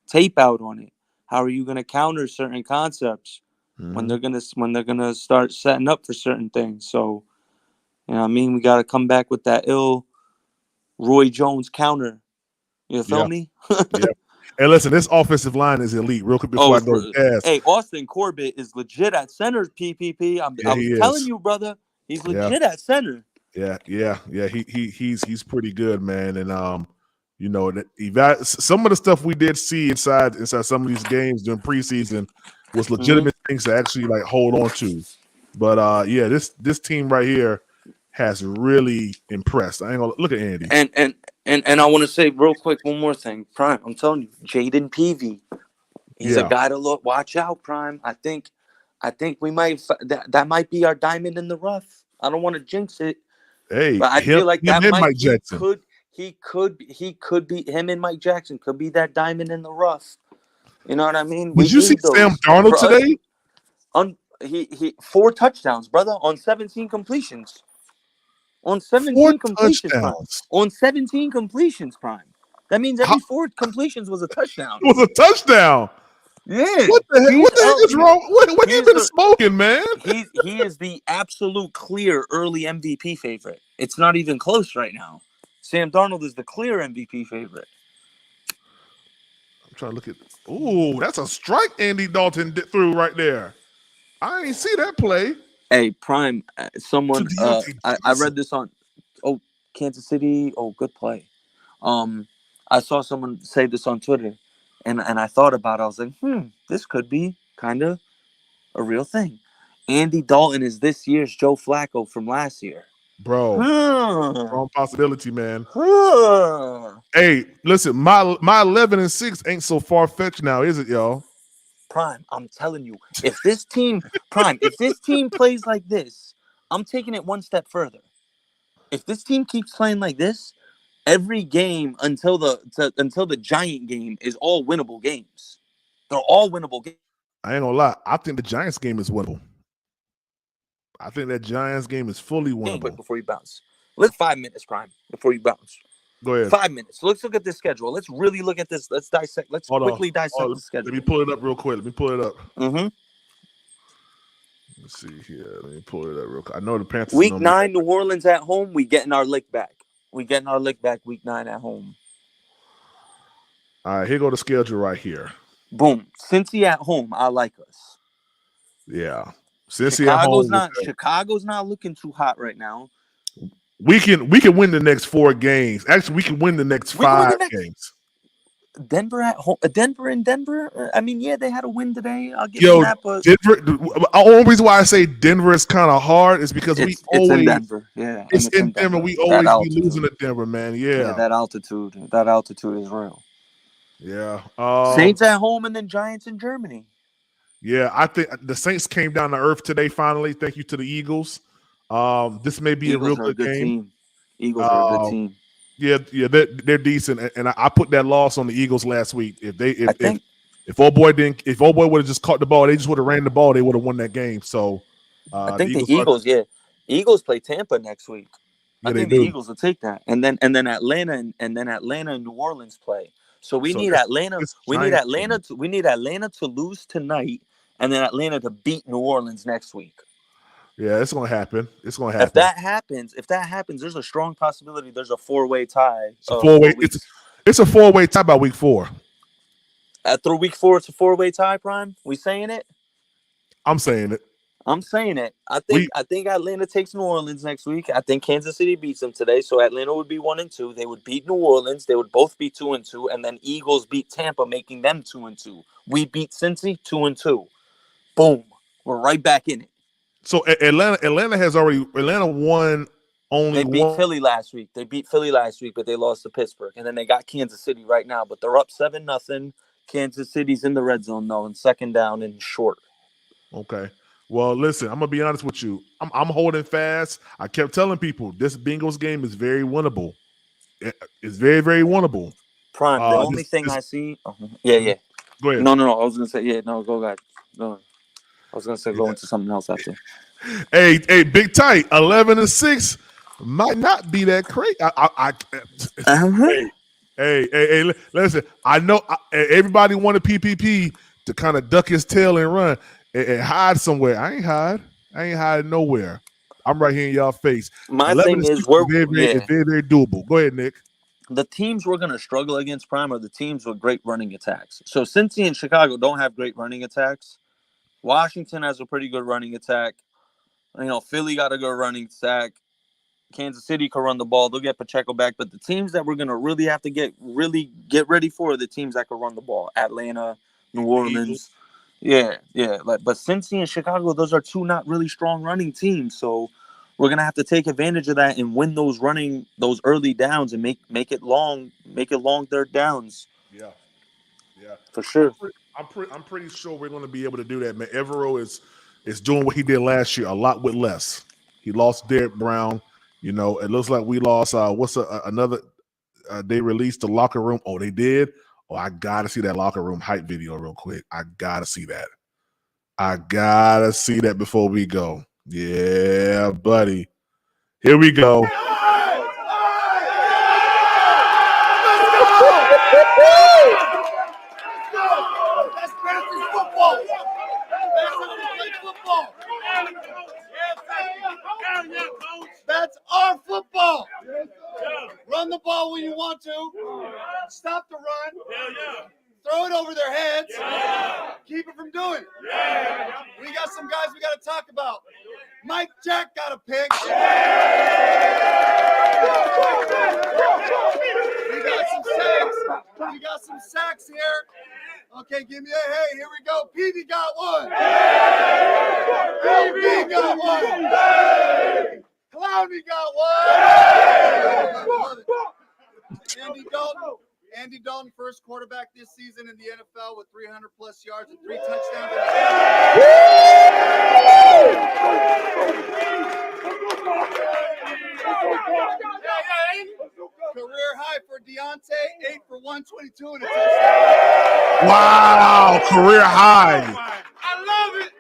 tape out on it. How are you going to counter certain concepts when they're gonna start setting up for certain things? So, you know what I mean, we got to come back with that ill Roy Jones counter. You feel me? Yeah. Hey, listen, this offensive line is elite. Real quick before I go to Cass. Hey, Austin Corbett is legit at center. PPP. I was telling you, brother, he's legit at center. Yeah. He's pretty good, man. And some of the stuff we did see inside some of these games during preseason was legitimate things to actually like hold on to. But this team right here has really impressed. I ain't gonna look at Andy. And I want to say real quick one more thing. Prime, I'm telling you, Jaden Peavy, he's a guy to watch out. Prime, I think we might that might be our diamond in the rough. I don't want to jinx it. Hey, but I feel like that Mike Jackson. He could be him and Mike Jackson could be that diamond in the rough. You know what I mean? Did you see Sam Darnold today? He 4 touchdowns, brother, on 17 completions. On 17 completions, Prime. On 17 completions, Prime. That means every 4 completions was a touchdown. It was a touchdown. Yeah. What the heck is wrong? What you been smoking, man? He is the absolute clear early MVP favorite. It's not even close right now. Sam Darnold is the clear MVP favorite. I'm trying to look at. Ooh, that's a strike Andy Dalton threw right there. I ain't see that play. Hey, Prime, someone I read this on Kansas City. Oh, good play. I saw someone say this on Twitter, and I thought about it. I was like, this could be kind of a real thing. Andy Dalton is this year's Joe Flacco from last year. Bro, strong possibility, man. Hey, listen, my 11-6 ain't so far fetched now, is it, y'all? Prime, I'm telling you, if this team plays like this, I'm taking it one step further. If this team keeps playing like this, every game until the Giant game is all winnable games. They're all winnable games. I ain't gonna lie. I think the Giants game is winnable. I think that Giants game is fully winnable. Quick before you bounce. Let's 5 minutes, Prime, before you bounce. Go ahead. 5 minutes. Let's look at this schedule. Let's really look at this. Let's dissect. Let's quickly dissect the schedule. Let me pull it up real quick. Let me pull it up. Mm-hmm. Let's see here. Let me pull it up real quick. I know the Panthers. Week 9, New Orleans at home. We getting our lick back. Week 9 at home. All right, here go the schedule right here. Boom. Cincy at home. I like us. Yeah. Cincy at home. Chicago's not looking too hot right now. We can win the next 4 games. Actually, we can win the next 5 games. Denver at home. Denver. I mean, yeah, they had a win today. I'll give you that. But Denver. The only reason why I say Denver is kind of hard is because it's in Denver. Yeah, it's in Denver. We always be losing to Denver, man. Yeah, that altitude is real. Yeah. Saints at home and then Giants in Germany. Yeah, I think the Saints came down to earth today. Finally, thank you to the Eagles. This may be a real good game. Team. Eagles are a good team. Yeah, they're decent, and I put that loss on the Eagles last week. If old boy would have just caught the ball, they just would have ran the ball, they would have won that game. So I think the Eagles play Tampa next week. I think the Eagles will take that, and then Atlanta and New Orleans play. So we need Atlanta. We need Atlanta to lose tonight, and then Atlanta to beat New Orleans next week. Yeah, it's gonna happen. It's gonna happen. If that happens, there's a strong possibility there's a 4-way tie. It's a 4-way tie by week 4. Through week 4, it's a 4-way tie. Prime, we saying it? I'm saying it. I think Atlanta takes New Orleans next week. I think Kansas City beats them today, so Atlanta would be 1-2. They would beat New Orleans. They would both be 2-2, and then Eagles beat Tampa, making them 2-2. We beat Cincy 2-2. Boom, we're right back in it. So Atlanta won only. They beat Philly last week. But they lost to Pittsburgh, and then they got Kansas City right now. But they're up 7-0. Kansas City's in the red zone though, and second down and short. Okay. Well, listen, I'm gonna be honest with you. I'm holding fast. I kept telling people this Bengals game is very winnable. It's very, very winnable. Prime. The only thing I see. Yeah. Go ahead. No. I was gonna say No, go ahead. No. I was gonna say go into something else after. Hey, Big Tight, 11-6 might not be that crazy. Hey, listen. I know everybody wanted PPP to kind of duck his tail and run and hide somewhere. I ain't hiding nowhere. I'm right here in y'all face. My thing is, it's very, very doable. Go ahead, Nick. The teams we're going to struggle against, Prime, are the teams with great running attacks. So Cincy and Chicago don't have great running attacks. Washington has a pretty good running attack. Philly got a good running attack. Kansas City can run the ball. They'll get Pacheco back. But the teams that we're going to really have to get ready for are the teams that can run the ball. Atlanta, New Orleans. Yeah. But Cincy and Chicago, those are two not really strong running teams. So we're going to have to take advantage of that and win those early downs and make it long third downs. Yeah. For sure. I'm pretty sure we're going to be able to do that, man. Evero is doing what he did last year, a lot with less. He lost Derek Brown. It looks like we lost. Another? They released the locker room. Oh, they did. Oh, I gotta see that locker room hype video real quick. I gotta see that before we go. Yeah, buddy. Here we go. That's Panthers football. That's how we play football. That's our football. Run the ball when you want to. Stop the run. Throw it over their heads. Keep it from doing it. We got some guys we got to talk about. Mike Jack got a pick. We got some sacks here. Okay, give me a hey. Here we go. PB got one. LB got one. Clowney got one. Andy Dalton, first quarterback this season in the NFL with 300+ yards and 3 touchdowns. Career high for Deontay, 8 for 122 and a touchdown. Wow, career high. I love it.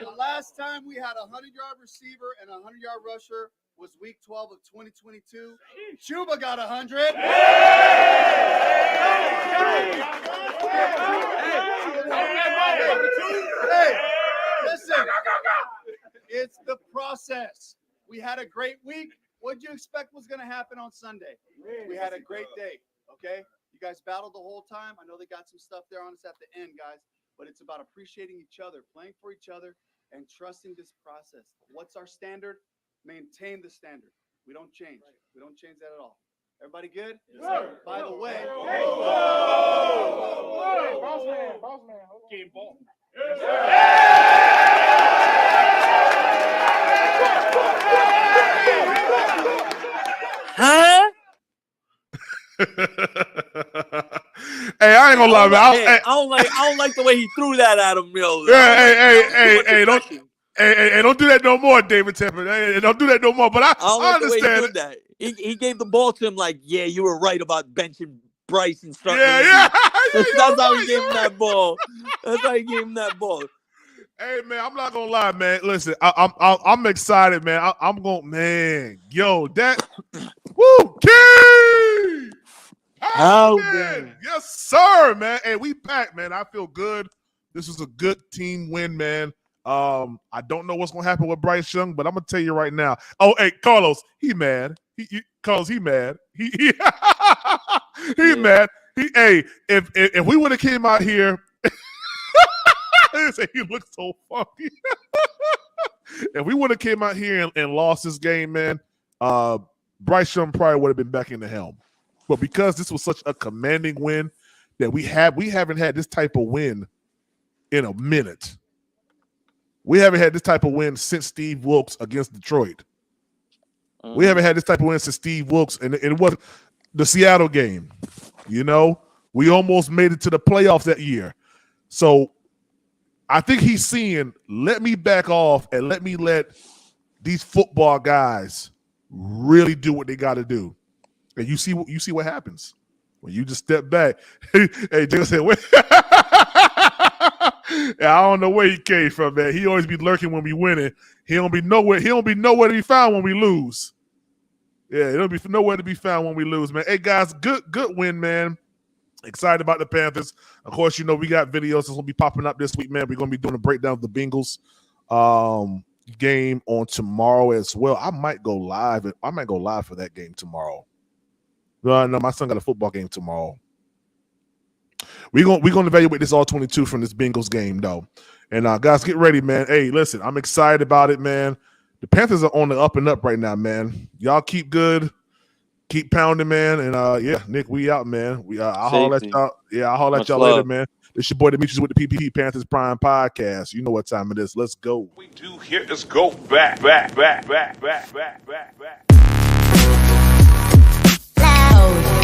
The last time we had a 100-yard receiver and a 100-yard rusher was week 12 of 2022. Chuba got 100. Hey, listen. It's the process. We had a great week. What did you expect was going to happen on Sunday? We had a great day, okay? You guys battled the whole time. I know they got some stuff there on us at the end, guys, but it's about appreciating each other, playing for each other, and trusting this process. What's our standard? Maintain the standard. We don't change. We don't change that at all. Everybody good? Yes, sir. By the way. Boss man. Game ball. Huh? Hey, I ain't gonna lie, man. I don't like the way he threw that at him, yo. Hey, don't do that no more, David Tepper. Hey, don't do that no more. But I understand. The way he did that. He gave the ball to him like, yeah, you were right about benching Bryce and starting. Yeah. That's how he gave him that ball. That's how he gave him that ball. Hey man, I'm not gonna lie, man. Listen, I'm excited, man. I'm going, man. Yo, that woo key. Pounding. Yes, sir, man. Hey, we packed, man. I feel good. This is a good team win, man. I don't know what's gonna happen with Bryce Young, but I'm gonna tell you right now. Oh, hey, Carlos, he mad. Carlos, he mad. He mad. Hey, if we would have came out here. He looks so funky. If we would have came out here and lost this game, man, Bryce Young probably would have been back in the helm. But because this was such a commanding win that we haven't had this type of win in a minute. We haven't had this type of win since Steve Wilkes against Detroit. We haven't had this type of win since Steve Wilkes, and it was the Seattle game. You know, we almost made it to the playoffs that year. So I think he's seeing, let me back off and let these football guys really do what they got to do. And you see what happens when you just step back. Hey, Jay said, wait. I don't know where he came from, man. He always be lurking when we winning. He don't be nowhere to be found when we lose. Yeah, he don't be nowhere to be found when we lose, man. Hey guys, good win, man. Excited about the Panthers. Of course, you know, we got videos that's going to be popping up this week, man. We're going to be doing a breakdown of the Bengals game on tomorrow as well. I might go live for that game tomorrow. No, my son got a football game tomorrow. We're going to evaluate this all 22 from this Bengals game, though. And guys, get ready, man. Hey, listen, I'm excited about it, man. The Panthers are on the up and up right now, man. Y'all keep good. Keep pounding, man. And yeah, Nick, we out, man. I'll holler at y'all. Yeah, I'll holler at y'all later, man. This your boy Demetrius with the PPP Panthers Prime Podcast. You know what time it is. Let's go. We do here is go back. Loud.